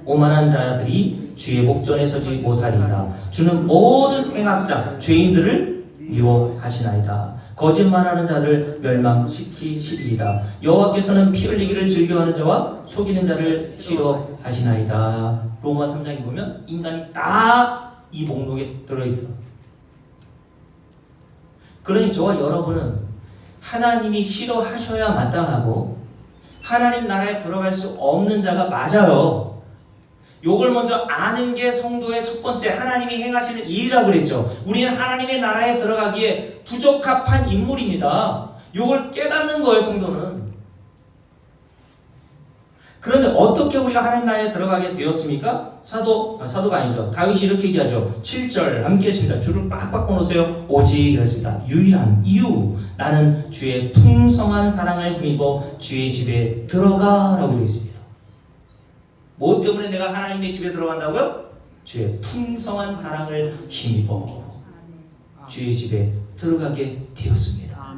오만한 자들이 주의 목전에 서지 못하리이다. 주는 모든 행악자 죄인들을 미워하시나이다. 거짓말하는 자들 멸망시키시리이다. 여호와께서는 피 흘리기를 즐겨하는 자와 속이는 자를 싫어하시나이다. 로마 3장에 보면 인간이 다 이 목록에 들어있어. 그러니 저와 여러분은 하나님이 싫어하셔야 마땅하고 하나님 나라에 들어갈 수 없는 자가 맞아요. 요걸 먼저 아는 게 성도의 첫 번째 하나님이 행하시는 일이라고 그랬죠. 우리는 하나님의 나라에 들어가기에 부적합한 인물입니다. 요걸 깨닫는 거예요, 성도는. 그런데 어떻게 우리가 하나님 나라에 들어가게 되었습니까? 사도가 아니죠. 다윗이 이렇게 얘기하죠. 7절 함께 했습니다. 줄을 빡빡 꺼놓으세요. 오직 그랬습니다. 유일한 이유 나는 주의 풍성한 사랑을 힘입어 주의 집에 들어가라고 되어 있습니다. 뭐 때문에 내가 하나님의 집에 들어간다고요? 주의 풍성한 사랑을 힘입어 주의 집에 들어가게 되었습니다.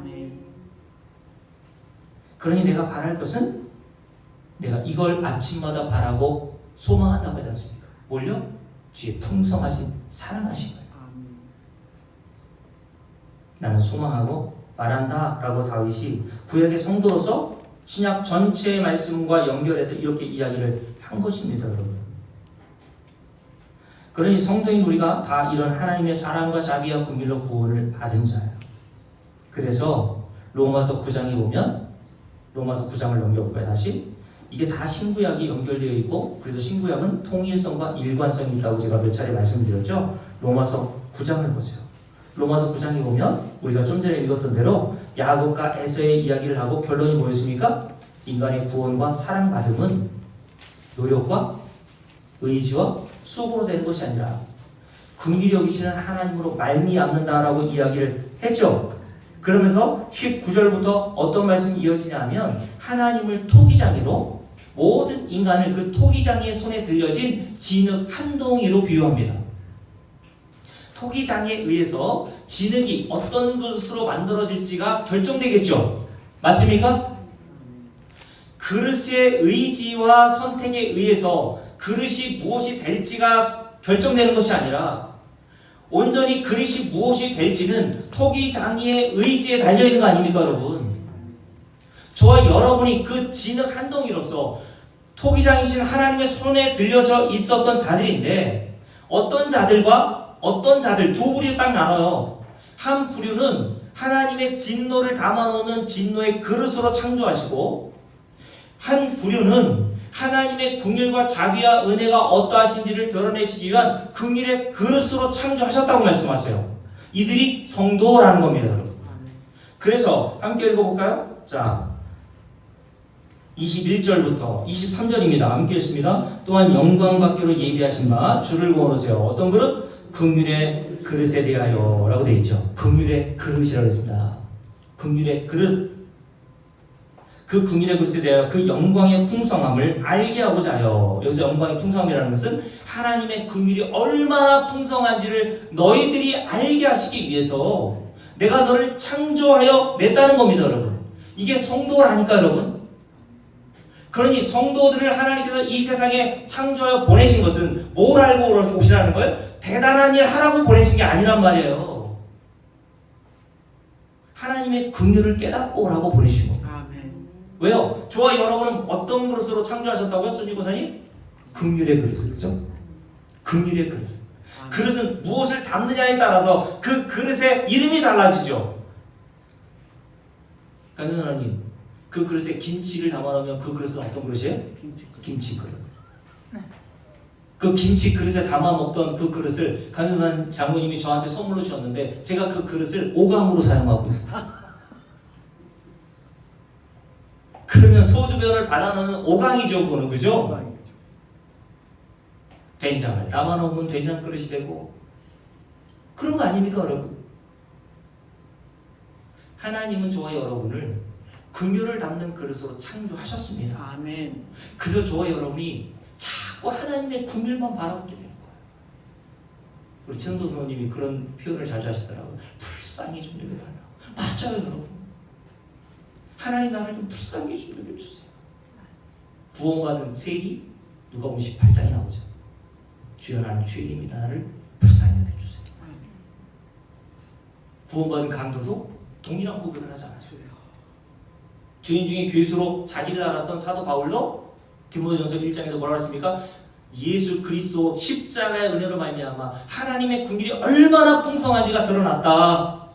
그러니 내가 바랄 것은 내가 이걸 아침마다 바라고 소망한다고 하지 않습니까? 뭘요? 주의 풍성하신 사랑하신 거예요. 나는 소망하고 말한다 라고 다윗이 구약의 성도로서 신약 전체의 말씀과 연결해서 이렇게 이야기를 한 것입니다, 여러분. 그러니 성도인 우리가 다 이런 하나님의 사랑과 자비와 긍휼로 구원을 받은 자예요. 그래서 로마서 9장에 보면 로마서 9장을 넘겨볼까요? 다시 이게 다 신구약이 연결되어 있고 그래서 신구약은 통일성과 일관성이 있다고 제가 몇 차례 말씀드렸죠. 로마서 9장을 보세요. 로마서 9장에 보면 우리가 좀 전에 읽었던 대로 야곱과 에서의 이야기를 하고 결론이 뭐였습니까? 인간의 구원과 사랑받음은 노력과 의지와 수고로 되는 것이 아니라 긍휼히 여기시는 하나님으로 말미암는다라고 이야기를 했죠. 그러면서 19절부터 어떤 말씀이 이어지냐 하면 하나님을 토기장이로 모든 인간을 그 토기장이의 손에 들려진 진흙 한 덩이로 비유합니다. 토기장에 의해서 진흙이 어떤 것으로 만들어질지가 결정되겠죠. 맞습니까? 그릇의 의지와 선택에 의해서 그릇이 무엇이 될지가 결정되는 것이 아니라 온전히 그릇이 무엇이 될지는 토기장이의 의지에 달려있는 거 아닙니까, 여러분? 저와 여러분이 그 진흙 한 덩이로서 토기장이신 하나님의 손에 들려져 있었던 자들인데, 어떤 자들 두 부류에 딱 나눠요. 한 부류는 하나님의 진노를 담아놓는 진노의 그릇으로 창조하시고, 한 부류는 하나님의 긍휼과 자비와 은혜가 어떠하신지를 드러내시기 위한 긍휼의 그릇으로 창조하셨다고 말씀하세요. 이들이 성도라는 겁니다, 여러분. 그래서 함께 읽어볼까요? 자, 21절부터 23절입니다. 함께 읽습니다. 또한 영광 받기로 예비하신 바 주를 구원하세요. 어떤 그릇? 긍휼의 그릇에 대하여 라고 되어 있죠. 긍휼의 그릇이라고 했습니다. 긍휼의 그릇. 그 긍휼의 그릇에 대하여 그 영광의 풍성함을 알게 하고자 하여. 여기서 영광의 풍성함이라는 것은 하나님의 긍휼이 얼마나 풍성한지를 너희들이 알게 하시기 위해서 내가 너를 창조하여 냈다는 겁니다, 여러분. 이게 성도라니까, 여러분. 그러니 성도들을 하나님께서 이 세상에 창조하여 보내신 것은 뭘 알고 오시라는 거예요? 대단한 일 하라고 보내신 게 아니란 말이에요. 하나님의 긍휼을 깨닫고 오라고 보내신 겁니다. 왜요? 저와 여러분은 어떤 그릇으로 창조하셨다고요? 손님 고사님? 긍휼의 그릇을, 그죠? 긍휼의 그릇. 그릇은 무엇을 담느냐에 따라서 그 그릇의 이름이 달라지죠. 그러니까 하나님, 그 그릇에 김치를 담아놓으면 그 그릇은 어떤 그릇이에요? 김치 그릇. 그 김치 그릇에 담아 먹던 그 그릇을 강윤환 장모님이 저한테 선물로 주셨는데 제가 그 그릇을 오감으로 사용하고 있습니다. 그러면 소주병을 받아놓는 오강이죠, 그거는, 그죠? 된장을 담아놓으면 된장 그릇이 되고, 그런 거 아닙니까, 여러분? 하나님은 저와 여러분을 긍휼을 담는 그릇으로 창조하셨습니다. 아멘. 그래서 저와 여러분이 자꾸 하나님의 긍휼만 바라보게 되는 거예요. 우리 최영도 선생님이 그런 표현을 자주 하시더라고요. 불쌍히 좀 여겨달라고. 맞아요, 여러분. 하나님 나를 좀 불쌍히 좀 여겨주세요. 구원받은 세리 누가복음 18장에 나오죠. 주여 나는 죄인입니다. 나를 불쌍히 여겨주세요. 구원받은 강도도 동일한 구별을 하잖아요. 죄인 중에 괴수로 자기를 알았던 사도 바울도 디모데전서 1장에서 뭐라고 했습니까? 예수 그리스도 십자가의 은혜로 말미암아 하나님의 긍휼이 얼마나 풍성한지가 드러났다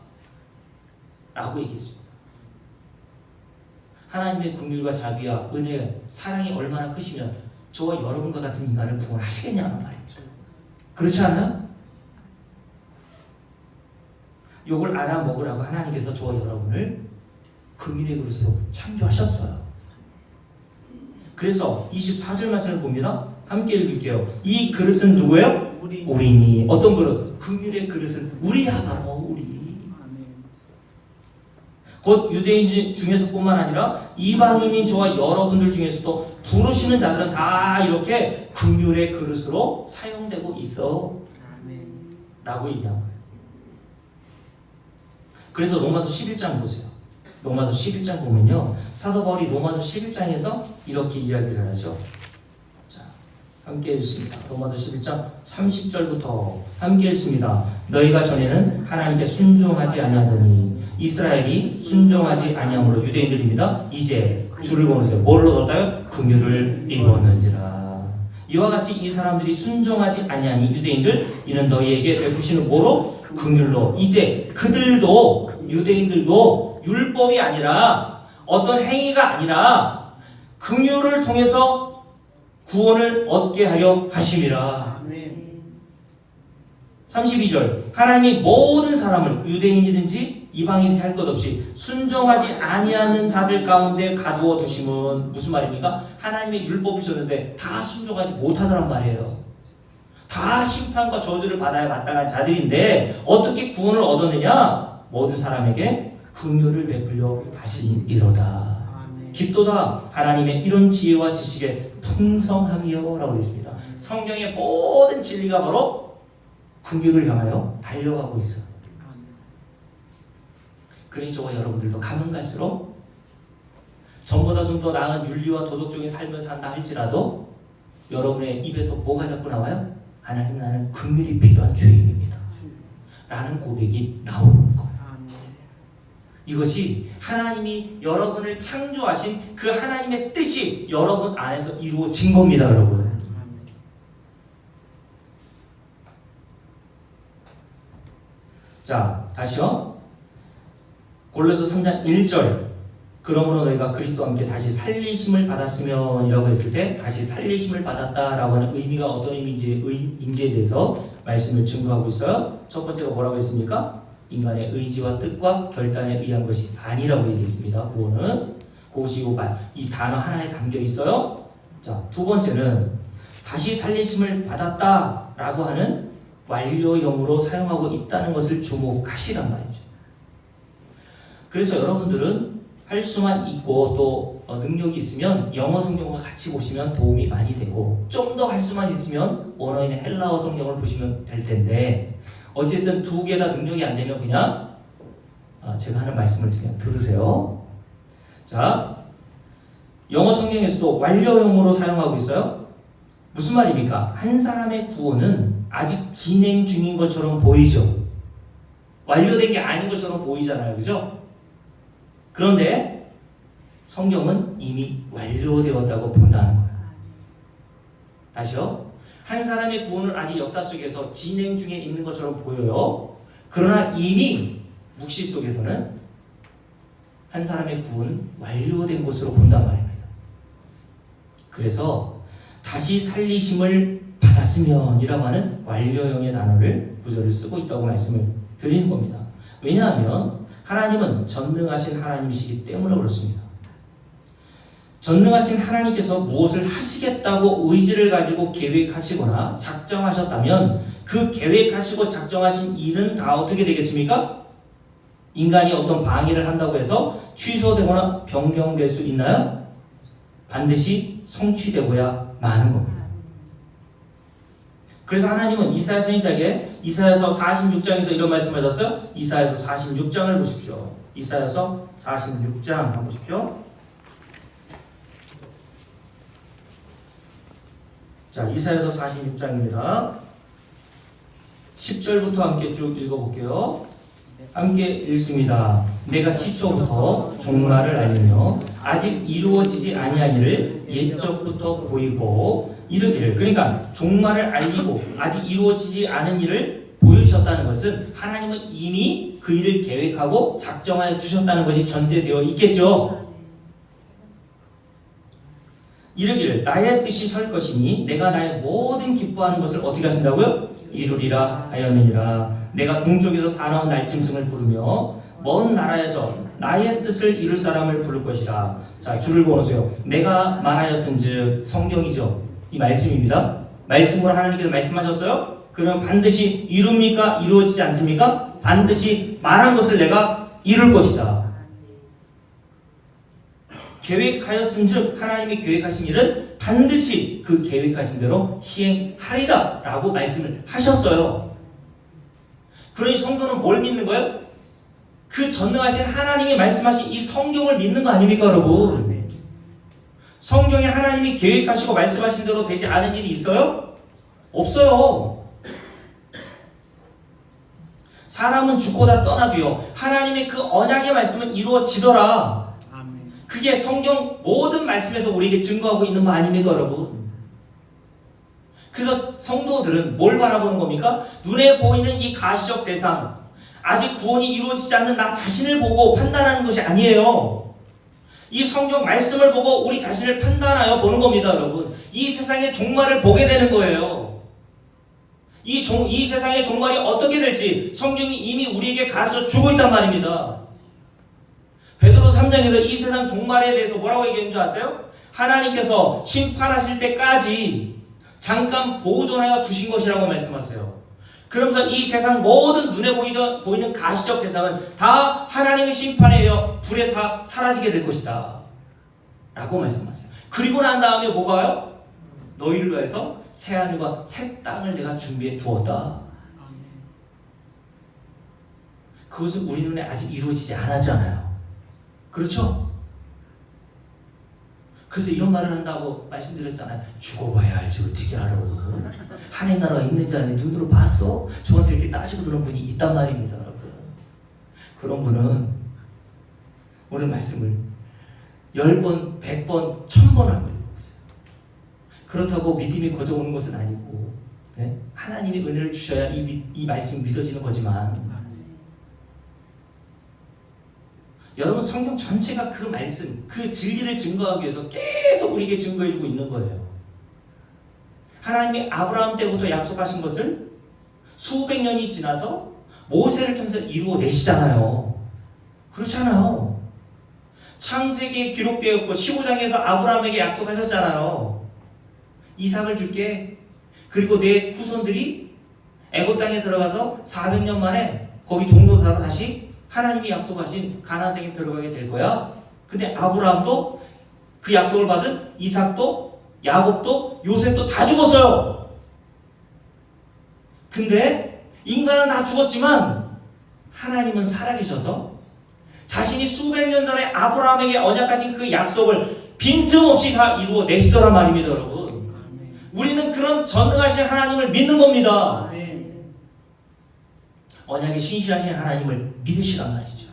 라고 얘기했습니다. 하나님의 긍휼과 자비와 은혜, 사랑이 얼마나 크시면 저와 여러분과 같은 인간을 구원하시겠냐는 말이죠. 그렇지 않아요? 요걸 알아먹으라고 하나님께서 저와 여러분을 긍휼의 그릇으로 창조하셨어요. 그래서 24절 말씀을 봅니다. 함께 읽을게요. 이 그릇은 누구예요? 우리니. 어떤 그릇? 긍휼의 그릇은 우리야, 바로 우리. 곧 유대인 중에서뿐만 아니라 이방인인 저와 여러분들 중에서도 부르시는 자들은 다 이렇게 긍휼의 그릇으로 사용되고 있어 라고 얘기한 거예요. 그래서 로마서 11장 보세요. 로마서 11장 보면요, 사도 바울이 로마서 11장에서 이렇게 이야기를 하죠. 자, 함께 읽습니다. 로마서 11장 30절부터 함께 읽습니다. 너희가 전에는 하나님께 순종하지 아니하더니 이스라엘이 순종하지 아니함으로 유대인들입니다. 이제 주를 구원하세요. 뭘로 얻었다요? 긍휼을 입었는지라. 이와 같이 이 사람들이 순종하지 아니하니 유대인들, 이는 너희에게 베푸시는 뭐로? 긍휼로. 이제 그들도, 유대인들도 율법이 아니라 어떤 행위가 아니라 긍휼을 통해서 구원을 얻게 하려 하심이라. 32절 하나님이 모든 사람을 유대인이든지 이방인이 할 것 없이 순종하지 아니하는 자들 가운데 가두어 두심은 무슨 말입니까? 하나님의 율법이 있었는데 다 순종하지 못하더란 말이에요. 다 심판과 저주를 받아야 마땅한 자들인데 어떻게 구원을 얻었느냐? 모든 사람에게 긍휼을 베풀려 하심이로다. 깊도다 하나님의 이런 지혜와 지식의 풍성함이요 라고 되어 있습니다. 성경의 모든 진리가 바로 긍휼을 향하여 달려가고 있어요. 그러니 저와 여러분들도 가면 갈수록 전보다 좀 더 나은 윤리와 도덕적인 삶을 산다 할지라도 여러분의 입에서 뭐가 자꾸 나와요? 하나님, 나는 긍휼이 필요한 죄인입니다 라는 고백이 나오는 거예요. 이것이 하나님이 여러분을 창조하신 그 하나님의 뜻이 여러분 안에서 이루어진 겁니다, 여러분. 자, 다시요. 골로새 3장 1절. 그러므로 너희가 그리스도와 함께 다시 살리심을 받았으면 이라고 했을 때 다시 살리심을 받았다라고 하는 의미가 어떤 의미인지에 대해서 말씀을 증거하고 있어요. 첫 번째가 뭐라고 했습니까? 인간의 의지와 뜻과 결단에 의한 것이 아니라고 얘기했습니다. 그거는 고시고발 이 단어 하나에 담겨 있어요. 자, 두 번째는 다시 살리심을 받았다라고 하는 완료형으로 사용하고 있다는 것을 주목하시란 말이죠. 그래서 여러분들은 할 수만 있고 또 능력이 있으면 영어 성경과 같이 보시면 도움이 많이 되고 좀 더 할 수만 있으면 원어인 헬라어 성경을 보시면 될 텐데 어쨌든 두 개 다 능력이 안 되면 그냥 제가 하는 말씀을 그냥 들으세요. 자, 영어 성경에서도 완료형으로 사용하고 있어요. 무슨 말입니까? 한 사람의 구원은 아직 진행 중인 것처럼 보이죠. 완료된 게 아닌 것처럼 보이잖아요. 그죠? 그런데 성경은 이미 완료되었다고 본다는 거예요. 다시요. 한 사람의 구원은 아직 역사 속에서 진행 중에 있는 것처럼 보여요. 그러나 이미 묵시 속에서는 한 사람의 구원은 완료된 것으로 본단 말입니다. 그래서 다시 살리심을 받았으면 이라고 하는 완료형의 단어를 구절을 쓰고 있다고 말씀을 드리는 겁니다. 왜냐하면 하나님은 전능하신 하나님이시기 때문에 그렇습니다. 전능하신 하나님께서 무엇을 하시겠다고 의지를 가지고 계획하시거나 작정하셨다면 그 계획하시고 작정하신 일은 다 어떻게 되겠습니까? 인간이 어떤 방해를 한다고 해서 취소되거나 변경될 수 있나요? 반드시 성취되고야 마는 겁니다. 그래서 하나님은 이사야 선지자에게 이사야서 46장에서 이런 말씀하셨어요. 이사야서 46장을 보십시오. 이사야서 46장 한번 보십시오. 자, 이사야서 46장입니다. 10절부터 함께 쭉 읽어볼게요. 함께 읽습니다. 내가 시초부터 종말을 알리며 아직 이루어지지 아니한 일을 옛적부터 보이고 이르기를, 그러니까 종말을 알리고 아직 이루어지지 않은 일을 보여주셨다는 것은 하나님은 이미 그 일을 계획하고 작정하여 주셨다는 것이 전제되어 있겠죠. 이르기를 나의 뜻이 설 것이니 내가 나의 모든 기뻐하는 것을 어떻게 하신다고요? 이루리라 하였느니라. 내가 동쪽에서 사나운 날짐승을 부르며 먼 나라에서 나의 뜻을 이룰 사람을 부를 것이라. 자, 줄을 그어놓으세요. 내가 말하였은즉 성경이죠. 이 말씀입니다. 말씀으로 하나님께서 말씀하셨어요? 그럼 반드시 이룹니까? 이루어지지 않습니까? 반드시 말한 것을 내가 이룰 것이다. 계획하였은즉 하나님이 계획하신 일은 반드시 그 계획하신 대로 시행하리라 라고 말씀을 하셨어요. 그러니 성도는 뭘 믿는 거예요? 그 전능하신 하나님이 말씀하신 이 성경을 믿는 거 아닙니까, 여러분? 성경에 하나님이 계획하시고 말씀하신 대로 되지 않은 일이 있어요? 없어요. 사람은 죽고 다 떠나도요, 하나님의 그 언약의 말씀은 이루어지더라. 그게 성경 모든 말씀에서 우리에게 증거하고 있는 거 아닙니까, 여러분? 그래서 성도들은 뭘 바라보는 겁니까? 눈에 보이는 이 가시적 세상, 아직 구원이 이루어지지 않는 나 자신을 보고 판단하는 것이 아니에요. 이 성경 말씀을 보고 우리 자신을 판단하여 보는 겁니다, 여러분. 이 세상의 종말을 보게 되는 거예요. 이 세상의 종말이 어떻게 될지 성경이 이미 우리에게 가르쳐 주고 있단 말입니다. 베드로 3장에서 이 세상 종말에 대해서 뭐라고 얘기했는 줄 아세요? 하나님께서 심판하실 때까지 잠깐 보존하여 두신 것이라고 말씀하세요. 그러면서 이 세상 모든 눈에 보이는 가시적 세상은 다 하나님의 심판에 의해 불에 다 사라지게 될 것이다. 라고 말씀하세요. 그리고 난 다음에 뭐가 와요? 너희를 위해서 새 하늘과 새 땅을 내가 준비해 두었다. 그것은 우리 눈에 아직 이루어지지 않았잖아요. 그렇죠? 그래서 이런 말을 한다고 말씀드렸잖아요. 죽어봐야 알지 어떻게 알아. 하나님 나라가 있는지 안 있는지 눈으로 봤어? 저한테 이렇게 따지고 그런 분이 있단 말입니다, 여러분. 그런 분은 오늘 말씀을 10번, 100번, 1000번 하고 읽어보세요. 그렇다고 믿음이 거저오는 것은 아니고, 네? 하나님이 은혜를 주셔야 이 말씀이 믿어지는 거지만, 여러분 성경 전체가 그 말씀, 그 진리를 증거하기 위해서 계속 우리에게 증거해주고 있는 거예요. 하나님이 아브라함 때부터 약속하신 것을 수백 년이 지나서 모세를 통해서 이루어내시잖아요. 그렇잖아요. 창세기에 기록되었고 15장에서 아브라함에게 약속하셨잖아요. 이삭을 줄게. 그리고 내 후손들이 애굽 땅에 들어가서 400년 만에 거기 종로사로 다시 하나님이 약속하신 가나안 땅에 들어가게 될 거야. 근데 아브라함도 그 약속을 받은 이삭도 야곱도 요셉도 다 죽었어요. 근데 인간은 다 죽었지만 하나님은 살아계셔서 자신이 수백 년 전에 아브라함에게 언약하신 그 약속을 빈틈없이 다 이루어내시더란 말입니다, 여러분. 우리는 그런 전능하신 하나님을 믿는 겁니다. 언약에 신실하신 하나님을 믿으시란 말이죠.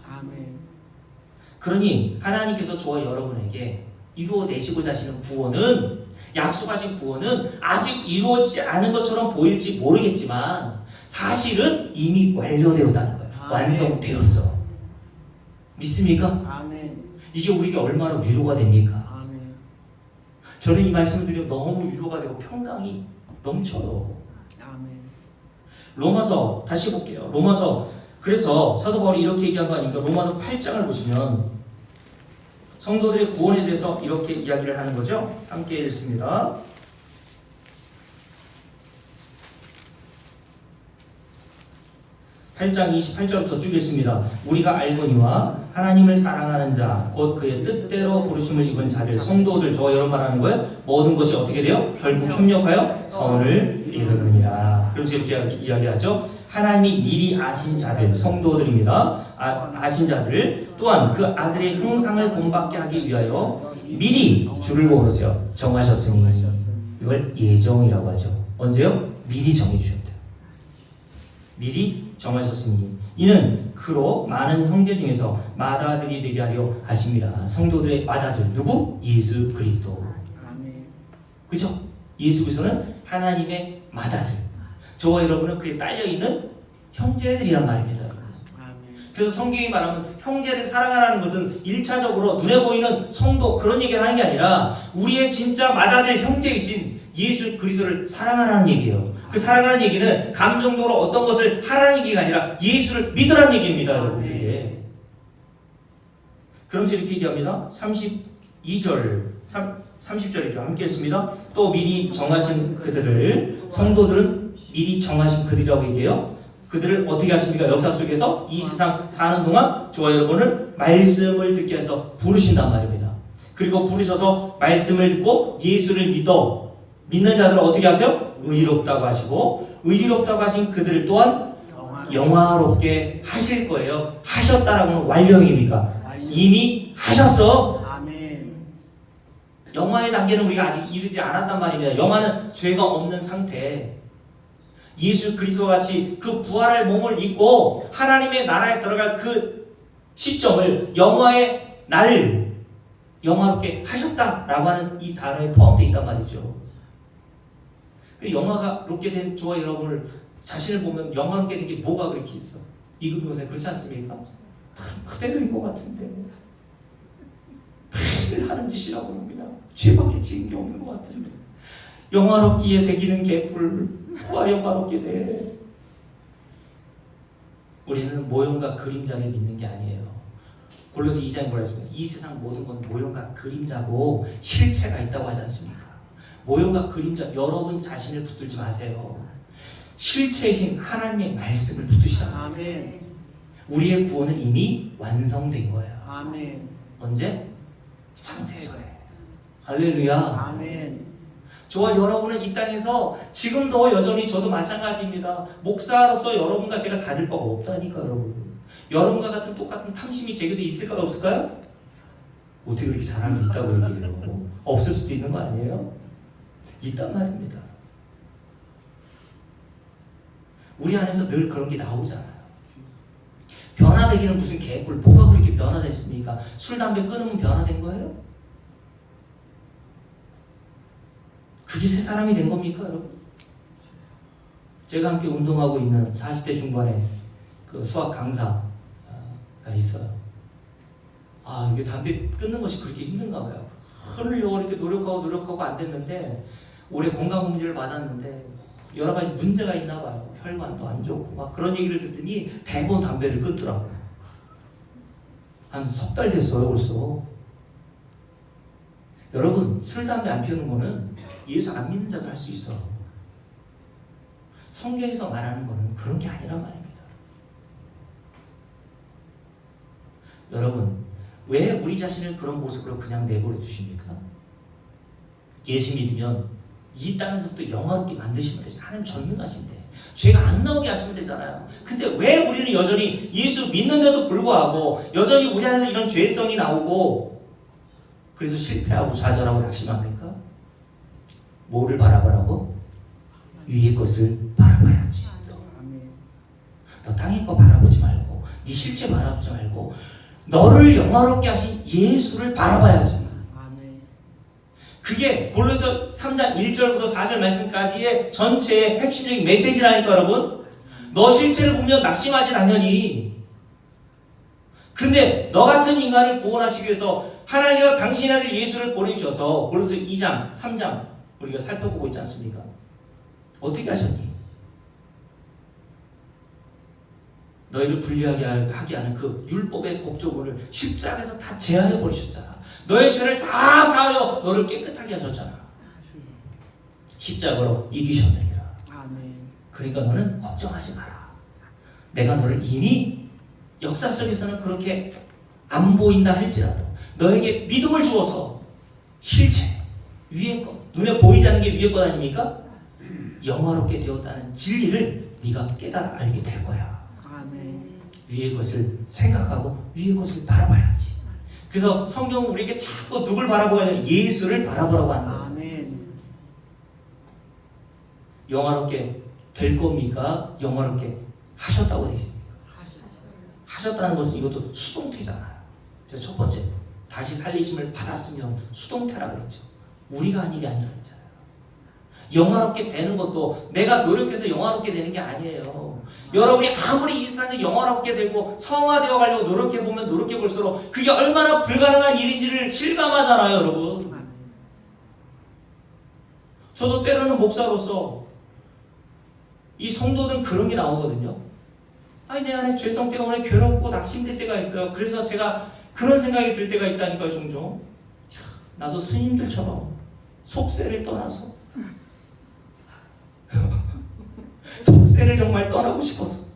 그러니 하나님께서 저와 여러분에게 이루어내시고자 하시는 구원은, 약속하신 구원은 아직 이루어지지 않은 것처럼 보일지 모르겠지만 사실은 이미 완료되었다는 거예요. 완성되었어. 믿습니까? 이게 우리에게 얼마나 위로가 됩니까? 저는 이 말씀을 드리면 너무 위로가 되고 평강이 넘쳐요. 로마서 다시 볼게요. 로마서, 그래서 사도 바울이 이렇게 얘기한 거 아닙니까? 로마서 8장을 보시면 성도들의 구원에 대해서 이렇게 이야기를 하는 거죠. 함께 읽습니다. 8장 28절부터 쭉 읽습니다. 우리가 알거니와 하나님을 사랑하는 자, 곧 그의 뜻대로 부르심을 입은 자들, 성도들, 저와 여러분 말하는 거예요. 모든 것이 어떻게 돼요? 결국 협력하여 선을 이루느니라. 그래서 이렇게 이야기하죠. 하나님이 미리 아신 자들, 성도들입니다. 아신 자들, 또한 그 아들의 형상을 본받게 하기 위하여 미리 줄을 그어보세요. 정하셨으니 이걸 예정이라고 하죠. 언제요? 미리 정해주셨대요. 미리 정하셨으니 이는 그로 많은 형제 중에서 맏아들이 되게 하려 하십니다. 성도들의 맏아들 누구? 예수 그리스도. 그렇죠? 예수 그리스도는 하나님의 맏아들. 저와 여러분은 그에 딸려있는 형제들이란 말입니다. 그래서 성경이 말하면 형제를 사랑하라는 것은 1차적으로 눈에 보이는 성도 그런 얘기를 하는 게 아니라 우리의 진짜 맏아들 형제이신 예수 그리스도를 사랑하라는 얘기예요. 그 사랑하라는 얘기는 감정적으로 어떤 것을 하라는 얘기가 아니라 예수를 믿으라는 얘기입니다, 여러분들에게. 그러면서 이렇게 얘기합니다. 32절, 30절이죠. 함께 했습니다. 또 미리 정하신 그들을, 성도들은 미리 정하신 그들이라고 얘기해요. 그들을 어떻게 하십니까? 역사 속에서 이 세상 사는 동안 저와 여러분을 말씀을 듣게 해서 부르신단 말입니다. 그리고 부르셔서 말씀을 듣고 예수를 믿는 자들을 어떻게 하세요? 의롭다고 하시고, 의롭다고 하신 그들을 또한 영화롭게 하실 거예요. 하셨다라고는 완료입니까? 이미 하셨어. 영화의 단계는 우리가 아직 이르지 않았단 말입니다. 영화는 죄가 없는 상태, 예수 그리스도와 같이 그 부활할 몸을 입고 하나님의 나라에 들어갈 그 시점을 영화의 나를 영화롭게 하셨다라고 하는 이 단어에 포함되어 있단 말이죠. 그 영화롭게 된 저와 여러분을 자신을 보면 영화롭게 된 게 뭐가 그렇게 있어? 이금 요새 그렇지 않습니까? 다 그대로인 것 같은데 매일 하는 짓이라고 합니다. 죄밖에 지은 게 없는 것 같은데 영화롭기에 되기는 개뿔 와 영화롭게 돼. 우리는 모형과 그림자를 믿는 게 아니에요. 골로새 2장에 뭐라 했습니까? 이 세상 모든 건 모형과 그림자고 실체가 있다고 하지 않습니까? 모형과 그림자, 여러분 자신을 붙들지 마세요. 실체이신 하나님의 말씀을 붙드시라. 우리의 구원은 이미 완성된 거예요. 언제? 창세전에. 할렐루야. 아멘. 저와 여러분은 이 땅에서 지금도 여전히 저도 마찬가지입니다. 목사로서 여러분과 제가 다를 바가 없다니까 여러분. 여러분과 같은 똑같은 탐심이 제게도 있을까요 없을까요? 어떻게 그렇게 잘하면 있다고 얘기해요? 없을 수도 있는 거 아니에요? 있단 말입니다. 우리 안에서 늘 그런 게 나오잖아요. 변화되기는 무슨 개뿔, 뭐가 그렇게 변화됐습니까? 술, 담배 끊으면 변화된 거예요? 그게 새 사람이 된 겁니까, 여러분? 제가 함께 운동하고 있는 40대 중반의 그 수학 강사가 있어요. 아, 이게 담배 끊는 것이 그렇게 힘든가 봐요. 하려고 이렇게 노력하고 안 됐는데 올해 건강검진을 받았는데 여러 가지 문제가 있나 봐요. 혈관도 안 좋고 막 그런 얘기를 듣더니 대부분 담배를 끊더라고요. 한 석 달 됐어요, 벌써. 여러분, 술, 담배 안 피우는 거는 예수 안 믿는 자도 할 수 있어. 성경에서 말하는 거는 그런 게 아니란 말입니다. 여러분, 왜 우리 자신을 그런 모습으로 그냥 내버려 두십니까? 예수 믿으면 이 땅에서부터 영화롭게 만드시면 되죠. 하나님 전능하신데 죄가 안 나오게 하시면 되잖아요. 근데 왜 우리는 여전히 예수 믿는데도 불구하고 여전히 우리 안에서 이런 죄성이 나오고 그래서 실패하고 좌절하고 낙심합니까? 뭐를 바라보라고? 위의 것을 바라봐야지. 너 땅의 거 바라보지 말고 네 실체 바라보지 말고 너를 영화롭게 하신 예수를 바라봐야지. 그게 골로새 3장 1절부터 4절 말씀까지의 전체의 핵심적인 메시지라니까 여러분. 너 실체를 보면 낙심하지 당연히. 그런데 너 같은 인간을 구원하시기 위해서 하나님께서 당신의 아들 예수를 보내주셔서 골로새 2장 3장 우리가 살펴보고 있지 않습니까? 어떻게 하셨니? 너희를 불리하게 하게 하는 그 율법의 법조문을 십자가에서 다 제하여 버리셨잖아. 너의 죄를 다 사하여 너를 깨끗하게 하셨잖아. 십자가로 이기셨느니라. 그러니까 너는 걱정하지 마라. 내가 너를 이미 역사 속에서는 그렇게 안 보인다 할지라도 너에게 믿음을 주어서 실체, 위의 것, 눈에 보이지 않는 게 위의 것 아닙니까? 영화롭게 되었다는 진리를 네가 깨달아 알게 될 거야. 위의 것을 생각하고 위의 것을 바라봐야지. 그래서 성경은 우리에게 자꾸 누굴 바라보고 하냐? 예수를 바라보라고 하는 거예요. 영화롭게 될 겁니까? 영화롭게 하셨다고 되어 있습니다. 하셨다는 것은 이것도 수동태잖아요. 첫 번째, 다시 살리심을 받았으면 수동태라고 그랬죠. 우리가 한 일이 아니라 그랬잖아요. 영화롭게 되는 것도 내가 노력해서 영화롭게 되는 게 아니에요. 여러분이 아무리 이 세상에 영화롭게 되고 성화되어 가려고 노력해보면 노력해볼수록 그게 얼마나 불가능한 일인지를 실감하잖아요, 여러분. 저도 때로는 목사로서 이 성도들은 그런 게 나오거든요. 아니, 내 안에 죄성 때문에 괴롭고 낙심될 때가 있어요. 그래서 제가 그런 생각이 들 때가 있다니까요, 종종. 나도 스님들처럼 속세를 떠나서 속세를 정말 떠나고 싶어서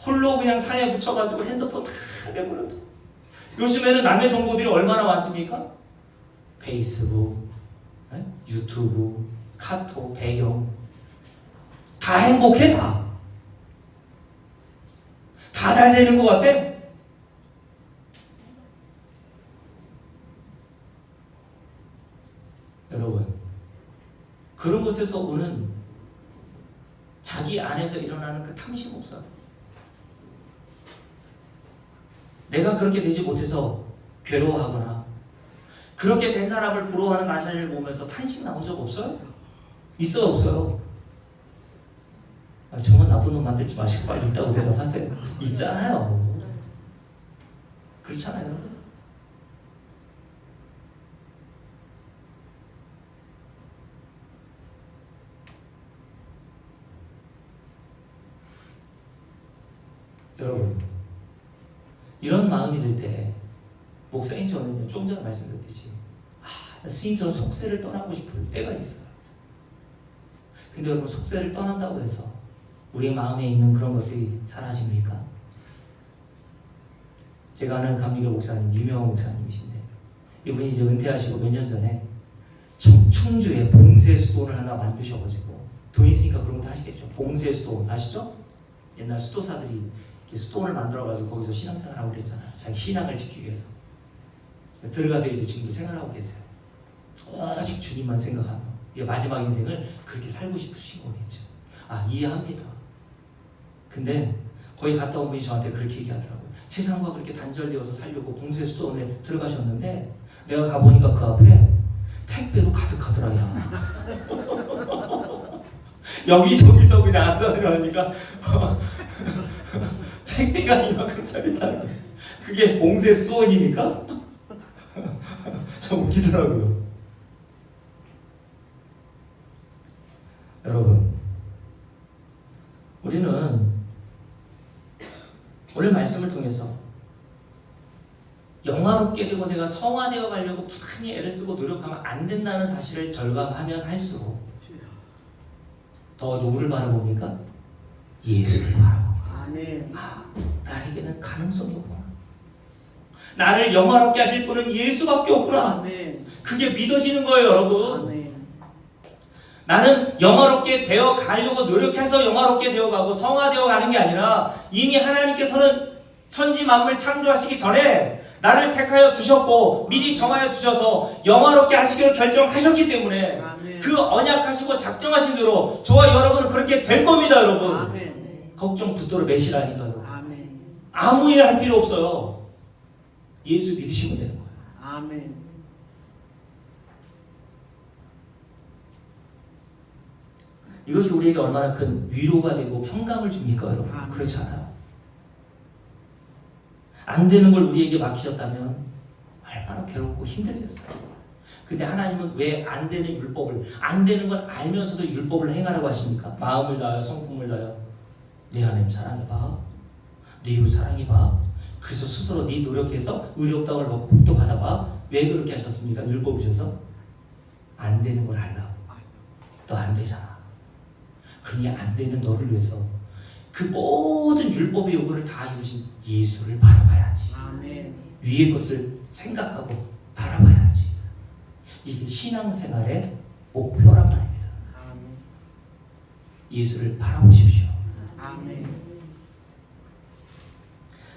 홀로 그냥 산에 묻혀가지고 핸드폰 다 내버려둬. 요즘에는 남의 정보들이 얼마나 많습니까? 페이스북, 유튜브, 카톡, 배경 다 행복해. 다 잘 되는 것 같아. 여러분, 그런 곳에서 오는 자기 안에서 일어나는 그 탐심 없어. 내가 그렇게 되지 못해서 괴로워하거나 그렇게 된 사람을 부러워하는 나 자신을 보면서 탄식 나온 적 없어요? 있어요, 없어요? 정말 나쁜 놈 만들지 마시고 빨리 있다고 대답하세요. 있잖아요. 그렇잖아요. 여러분, 이런 마음이 들 때 목사님 저는요, 좀 전에 말씀드렸듯이 스님 저는 속세를 떠나고 싶을 때가 있어요. 근데 여러분, 속세를 떠난다고 해서 우리 마음에 있는 그런 것들이 사라집니까? 제가 아는 감리교 목사님, 유명한 목사님이신데 이분이 이제 은퇴하시고 몇 년 전에 충주에 봉쇄 수도를 하나 만드셔가지고 돈 있으니까 그런 거 하시겠죠. 봉쇄 수도 아시죠? 옛날 수도사들이 이렇게 수도원을 만들어가지고 거기서 신앙생활하고 그랬잖아요. 자기 신앙을 지키기 위해서. 들어가서 이제 지금도 생활하고 계세요. 오직 주님만 생각하며 이게 마지막 인생을 그렇게 살고 싶으신 거겠죠. 아, 이해합니다. 근데 거기 갔다 온 분이 저한테 그렇게 얘기하더라고요. 세상과 그렇게 단절되어서 살려고 봉쇄 수도원에 들어가셨는데 내가 가보니까 그 앞에 택배로 가득하더라야. 여기저기서 그냥 앉아내려니까 택배가 이만큼 쌓였다. 그게 봉쇄 수도원입니까? 참 웃기더라고요. 여러분, 우리는 오늘 말씀을 통해서 영화롭게 되고 내가 성화되어 가려고 부단히 애를 쓰고 노력하면 안 된다는 사실을 절감하면 할수록 더 누구를 바라봅니까? 예수를 바라봅니다. 아, 나에게는 가능성이 없구나. 나를 영화롭게 하실 분은 예수밖에 없구나. 그게 믿어지는 거예요, 여러분. 나는 영화롭게 되어 가려고 노력해서 영화롭게 되어 가고 성화되어 가는 게 아니라 이미 하나님께서는 천지 만물 창조하시기 전에 나를 택하여 두셨고 미리 정하여 두셔서 영화롭게 하시기로 결정하셨기 때문에 그 언약하시고 작정하신 대로 저와 여러분은 그렇게 될 겁니다, 여러분. 걱정 붙들어 매시라니까요. 아무 일 할 필요 없어요. 예수 믿으시면 되는 거예요. 아멘. 이것이 우리에게 얼마나 큰 위로가 되고 평강을 줍니까, 여러분? 그렇지 않아요. 안 되는 걸 우리에게 맡기셨다면 얼마나 괴롭고 힘들겠어요. 근데 하나님은 왜 안 되는 율법을, 안 되는 걸 알면서도 율법을 행하라고 하십니까? 마음을 다하여 성품을 다하여 내 하나님 사랑해봐, 내 이웃 사랑해봐. 그래서 스스로 네 노력해서 의롭다움을 받고 복도 받아봐. 왜 그렇게 하셨습니까? 율법을 주셔서 안 되는 걸 하려고. 너 안 되잖아. 그러니 안 되는 너를 위해서 그 모든 율법의 요구를 다 이루신 예수를 바라봐야지. 아멘. 위의 것을 생각하고 바라봐야지. 이게 신앙생활의 목표란 말입니다. 아멘. 예수를 바라보십시오. 아멘.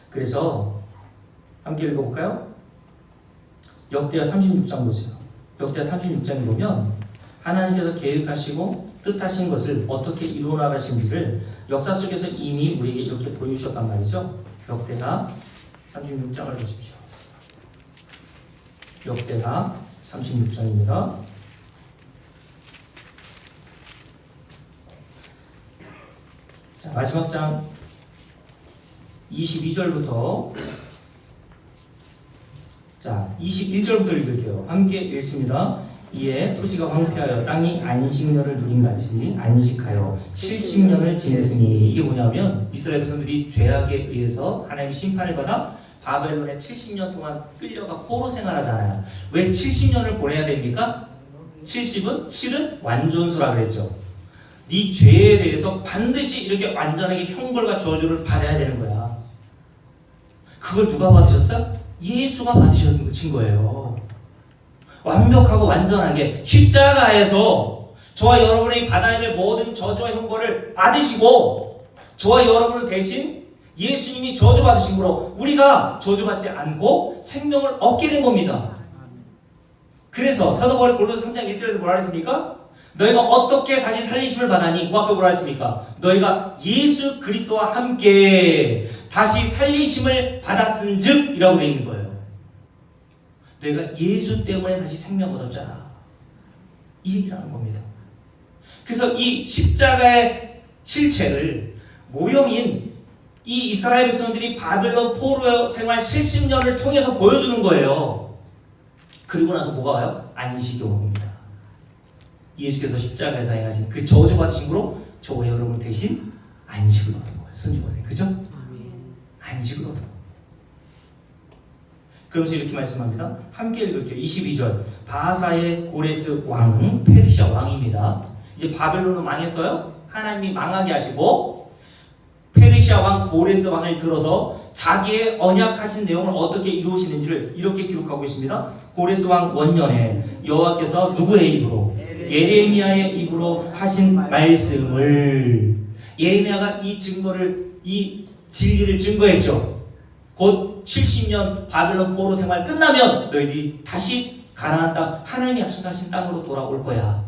그래서 함께 읽어볼까요? 역대하 36장 보세요. 역대하 36장에 보면 하나님께서 계획하시고 뜻하신 것을 어떻게 이루어 나가신지를 역사 속에서 이미 우리에게 이렇게 보여주셨단 말이죠. 역대하 36장을 보십시오. 역대하 36장입니다. 자, 마지막 장 22절부터 자 21절부터 읽을게요. 함께 읽습니다. 이에 토지가 황폐하여 땅이 안식년을 누린 같이 안식하여 70년을 지냈으니, 이게 뭐냐면 이스라엘 백성들이 죄악에 의해서 하나님의 심판을 받아 바벨론에 70년 동안 끌려가 포로 생활하잖아요. 왜 70년을 보내야 됩니까? 70은 7은 완전수라 그랬죠. 네 죄에 대해서 반드시 이렇게 완전하게 형벌과 저주를 받아야 되는 거야. 그걸 누가 받으셨어요? 예수가 받으신 거예요. 완벽하고 완전하게 십자가에서 저와 여러분이 받아야 될 모든 저주와 형벌을 받으시고, 저와 여러분을 대신 예수님이 저주받으심으로 우리가 저주받지 않고 생명을 얻게 된 겁니다. 그래서 사도 바울이 골로새 3장 1절에서 뭐라 했습니까? 너희가 어떻게 다시 살리심을 받았니? 그 앞에 뭐라 했습니까? 너희가 예수 그리스도와 함께 다시 살리심을 받았은즉 이라고 되어 있는 거예요. 너희가 예수 때문에 다시 생명 얻었잖아. 이 얘기를 하는 겁니다. 그래서 이 십자가의 실체를 모형인 이 이스라엘 백성들이 바벨론 포로 생활 70년을 통해서 보여주는 거예요. 그리고 나서 뭐가 와요? 안식이 오는 겁니다. 예수께서 십자가에서 행하신 그 저주받으신 거로 저와 여러분 대신 안식을 얻은 거예요. 선지고생, 그죠? 안식을 얻은 거예요. 그러면서 이렇게 말씀합니다. 함께 읽을게요. 22절. 바하사의 고레스 왕, 페르시아 왕입니다. 이제 바벨론은 망했어요. 하나님이 망하게 하시고 페르시아 왕 고레스 왕을 들어서 자기의 언약하신 내용을 어떻게 이루시는지를 이렇게 기록하고 있습니다. 고레스 왕 원년에 여호와께서 누구의 입으로? 예레미야의 입으로 하신 말씀을, 예레미야가 이 증거를, 이 진리를 증거했죠. 곧 70년 바벨론 포로 생활 끝나면 너희들이 다시 가나안 땅, 하나님이 약속하신 땅으로 돌아올 거야.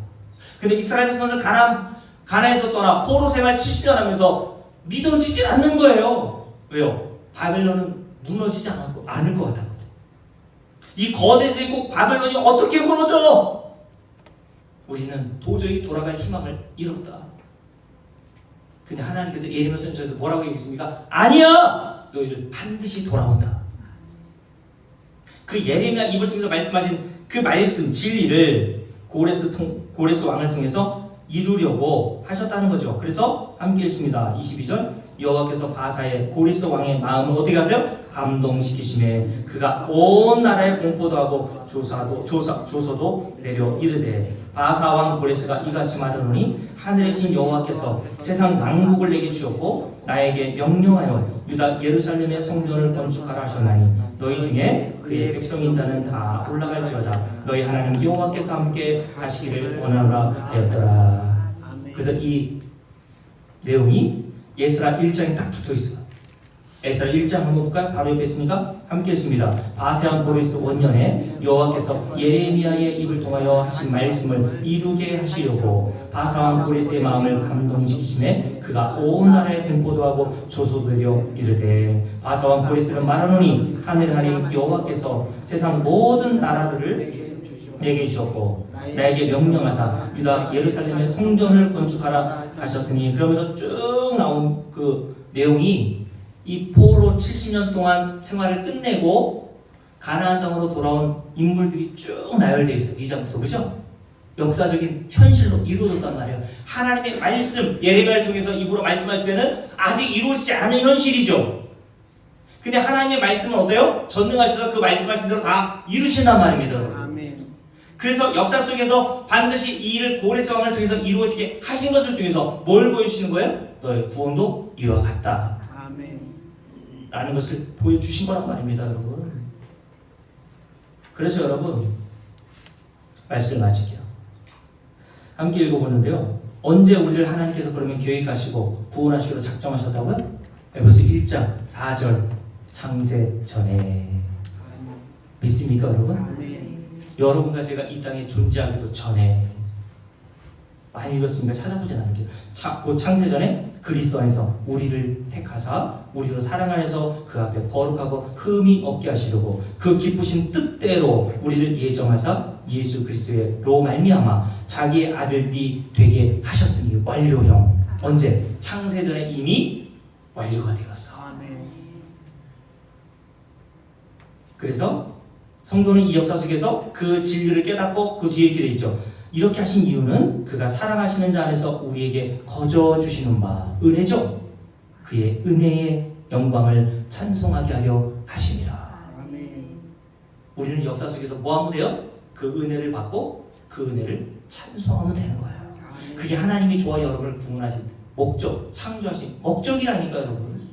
근데 이스라엘 백성들 가나안에서 떠나 포로 생활 70년 하면서 믿어지지 않는 거예요. 왜요? 바벨론은 무너지지 않을 것 같았거든. 이 거대 제국 바벨론이 어떻게 무너져? 우리는 도저히 돌아갈 희망을 잃었다. 근데 하나님께서 예레미야 선지자에서 뭐라고 얘기했습니까? 아니야! 너희들 반드시 돌아온다. 그 예레미야 입을 통해서 말씀하신 그 말씀, 진리를 고레스 왕을 통해서 이루려고 하셨다는 거죠. 그래서 함께 읽습니다. 22절, 여호와께서 바사의 고레스 왕의 마음을 어떻게 하세요? 감동시키심에 그가 온 나라에 공포도 하고 조서도 내려 이르되, 바사 왕 고레스가 이같이 말하노니 하늘이신 여호와께서 세상 만국을 내게 주셨고 나에게 명령하여 유다 예루살렘의 성전을 건축하라 하셨나니 너희 중에 그의 백성인 자는 다 올라갈지어다. 너희 하나님 여호와께서 함께 하시기를 원하노라 하였더라. 그래서 이 내용이 에스라 1장에 딱 붙어 있어요. 에스라 1장 한번 볼까요? 바로 옆에 있습니까? 함께 읽습니다. 바사 왕 고레스 원년에 여호와께서 예레미야의 입을 통하여 하신 말씀을 이루게 하시려고 바사 왕 고레스의 마음을 감동시키심에 그가 온 나라에 공포도 하고 조소되려 이르되, 바사 왕 고레스는 말하노니 하늘 하나님 여호와께서 세상 모든 나라들을 내게 주셨고 나에게 명령하사 유다 예루살렘의 성전을 건축하라 하셨으니, 그러면서 쭉 나온 그 내용이 이 포로 70년 동안 생활을 끝내고 가나안 땅으로 돌아온 인물들이 쭉 나열되어 있어요. 2장부터. 그죠? 역사적인 현실로 이루어졌단 말이에요. 하나님의 말씀, 예레미야를 통해서 입으로 말씀하실 때는 아직 이루어지지 않은 현실이죠. 근데 하나님의 말씀은 어때요? 전능하셔서 그 말씀하신 대로 다 이루신단 말입니다. 아멘. 그래서 역사 속에서 반드시 이 일을 고레스 왕을 통해서 이루어지게 하신 것을 통해서 뭘 보여주시는 거예요? 너의 구원도 이와 같다 라는 것을 보여주신 거란 말입니다, 여러분. 그래서 여러분, 말씀을 마칠게요. 함께 읽어보는데요, 언제 우리를 하나님께서 그러면 계획하시고 구원하시기로 작정하셨다고요? 에베소 1장 4절, 창세 전에. 믿습니까, 여러분? 여러분과 제가 이 땅에 존재하기도 전에. 많이 읽었습니까? 찾아보진 않을게요. 곧 창세전에 그리스도 안에서 우리를 택하사 우리로 사랑 안에서 그 앞에 거룩하고 흠이 없게 하시려고 그 기쁘신 뜻대로 우리를 예정하사 예수 그리스도로 말미암아 자기의 아들이 되게 하셨으니. 완료형. 언제? 창세전에 이미 완료가 되었어. 그래서 성도는 이 역사 속에서 그 진리를 깨닫고 그 뒤에 길에 있죠. 이렇게 하신 이유는 그가 사랑하시는 자 안에서 우리에게 거저 주시는 바 은혜죠. 그의 은혜의 영광을 찬송하게 하려 하십니다. 우리는 역사 속에서 뭐 하면 돼요? 그 은혜를 받고 그 은혜를 찬송하면 되는 거예요. 그게 하나님이 저와 여러분을 구원하신 목적, 창조하신 목적이라니까요, 여러분.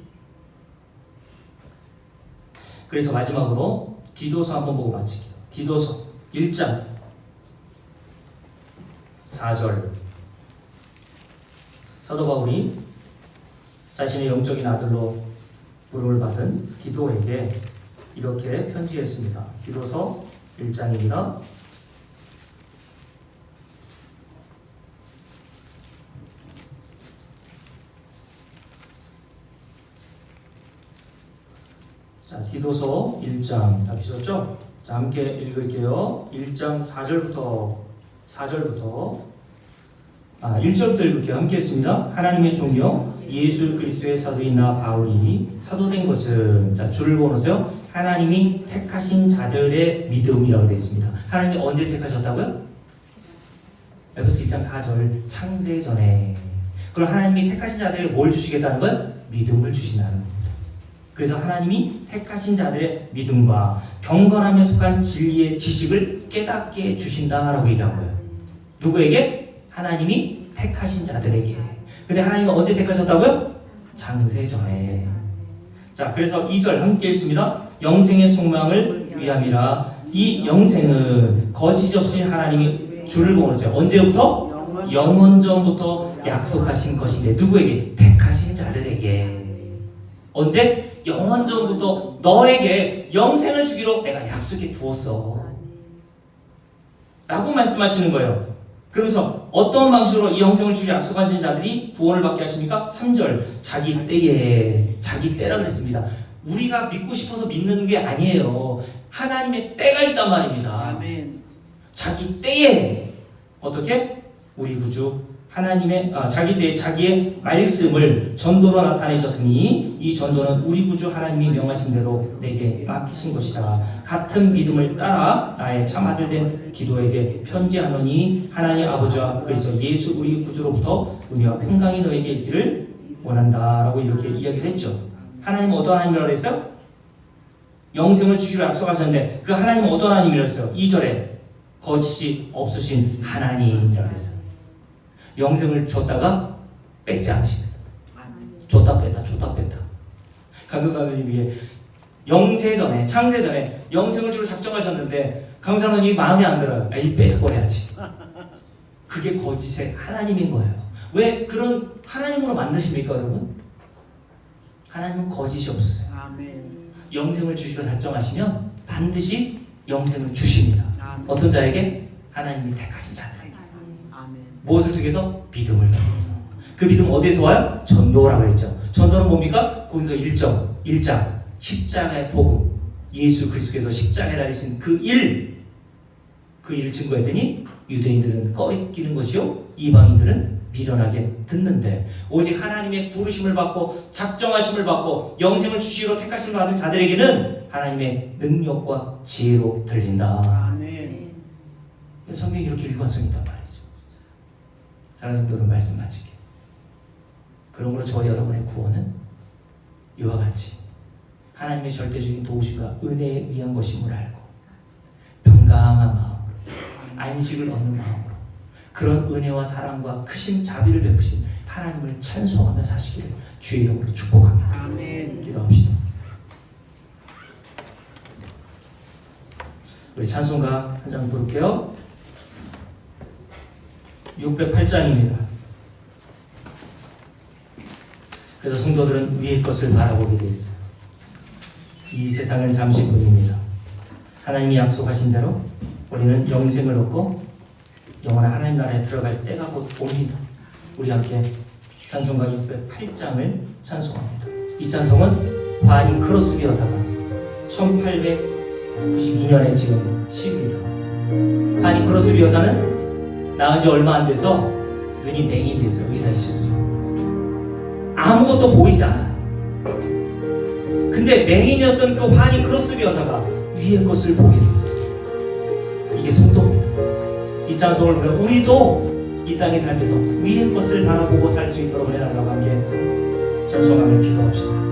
그래서 마지막으로 디도서 한번 보고 마칠게요. 디도서 1장 4절. 사도 바울이 자신의 영적인 아들로 부름을 받은 디도에게 이렇게 편지했습니다. 디도서 1장입니다. 자, 디도서 1장 다 보셨죠? 자, 함께 읽을게요. 1장 4절부터 1절부터 읽을게요. 함께 했습니다. 하나님의 종이요 예수 그리스도의 사도인 나 바울이 사도된 것은, 자, 줄을 보세요. 하나님이 택하신 자들의 믿음이라고 되어 있습니다. 하나님이 언제 택하셨다고요? 에베소 1장 4절, 창세 전에. 그럼 하나님이 택하신 자들에게 뭘 주시겠다는 거예요? 믿음을 주신다는 겁니다. 그래서 하나님이 택하신 자들의 믿음과 경건함에 속한 진리의 지식을 깨닫게 주신다라고 얘기한 거예요. 누구에게? 하나님이 택하신 자들에게. 근데 하나님은 언제 택하셨다고요? 장세 전에. 자, 그래서 2절 함께 읽습니다. 영생의 소망을 위함이라. 이 영생은 거짓 없이 하나님이 주를 공으로서요. 언제부터? 영원 전부터 약속하신 것인데 누구에게? 택하신 자들에게. 언제? 영원 전부터 너에게 영생을 주기로 내가 약속해 두었어 라고 말씀하시는 거예요. 그러면서 어떤 방식으로 이 영생을 주기로 약속하신 자들이 구원을 받게 하십니까? 3절 자기 때에, 자기 때라 그랬습니다. 우리가 믿고 싶어서 믿는 게 아니에요. 하나님의 때가 있단 말입니다. 아멘. 자기 때에 어떻게? 우리 구주 하나님의 자기 때에 자기의 말씀을 전도로 나타내셨으니 이 전도는 우리 구주 하나님이 명하신 대로 내게 맡기신 것이다. 같은 믿음을 따라 나의 참 아들 된 기도에게 편지하노니 하나님 아버지와 그리스도 예수 우리 구주로부터 은혜와 평강이 너에게 있기를 원한다라고 이렇게 이야기를 했죠. 하나님은 어떤 하나님이라고 했어요? 영생을 주시기로 약속하셨는데 그 하나님은 어떤 하나님이라고 했어요? 2절에 거짓이 없으신 하나님이라고 했어요. 영생을 줬다가 뺏지 않으십니다. 줬다 뺐다 줬다 뺐다. 강도사님이 영세 전에 창세 전에 영생을 주로 작정하셨는데 강사님이 마음에 안 들어요. 에이 뺏어버려야지. 그게 거짓의 하나님인 거예요. 왜 그런 하나님으로 만드십니까 여러분? 하나님은 거짓이 없으세요. 아멘. 영생을 주시려 작정하시면 반드시 영생을 주십니다. 아멘. 어떤 자에게? 하나님이 택하신 자들에게. 아멘. 무엇을 통해서? 믿음을 통해서. 그 믿음 어디에서 와요? 전도라고 했죠. 전도는 뭡니까? 고린도 1장 십자가의 복음, 예수 그리스도께서 십자가에 달리신 그 일을 증거했더니 유대인들은 꺼리끼는 것이요 이방인들은 미련하게 듣는데 오직 하나님의 부르심을 받고 작정하심을 받고 영생을 주시기로 택하심을 받은 자들에게는 하나님의 능력과 지혜로 들린다. 아멘. 성경이 이렇게 일관성이 있단 말이죠. 사랑하는 성도는 말씀하시게. 그러므로 저와 여러분의 구원은 이와 같이 하나님의 절대적인 도우심과 은혜에 의한 것임을 알고 평강한 마음으로 안식을 얻는 마음으로 그런 은혜와 사랑과 크신 자비를 베푸신 하나님을 찬송하며 사시기를 주의 이름으로 축복합니다. 아멘. 기도합시다. 우리 찬송가 한 장 부를게요. 608장입니다. 그래서 성도들은 위의 것을 바라보게 되어 있어요. 이 세상은 잠시뿐입니다. 하나님이 약속하신 대로 우리는 영생을 얻고 영원한 하나님 나라에 들어갈 때가 곧 옵니다. 우리 함께 찬송가 608장을 찬송합니다. 이 찬송은 화인 크로스비 여사가 1892년에 지은 시입니다. 화인 크로스비 여사는 낳은 지 얼마 안 돼서 눈이 맹인돼서 의사의 실수. 아무것도 보이지 않아요. 근데 맹인이었던 그 화인 크로스비 여사가 위의 것을 보게 되었어요. 이게 성도입니다. 이 찬송을 부르면 우리도 이 땅에 살면서 위의 것을 바라보고 살 수 있도록 해달라고 함께 찬송하며 기도합시다.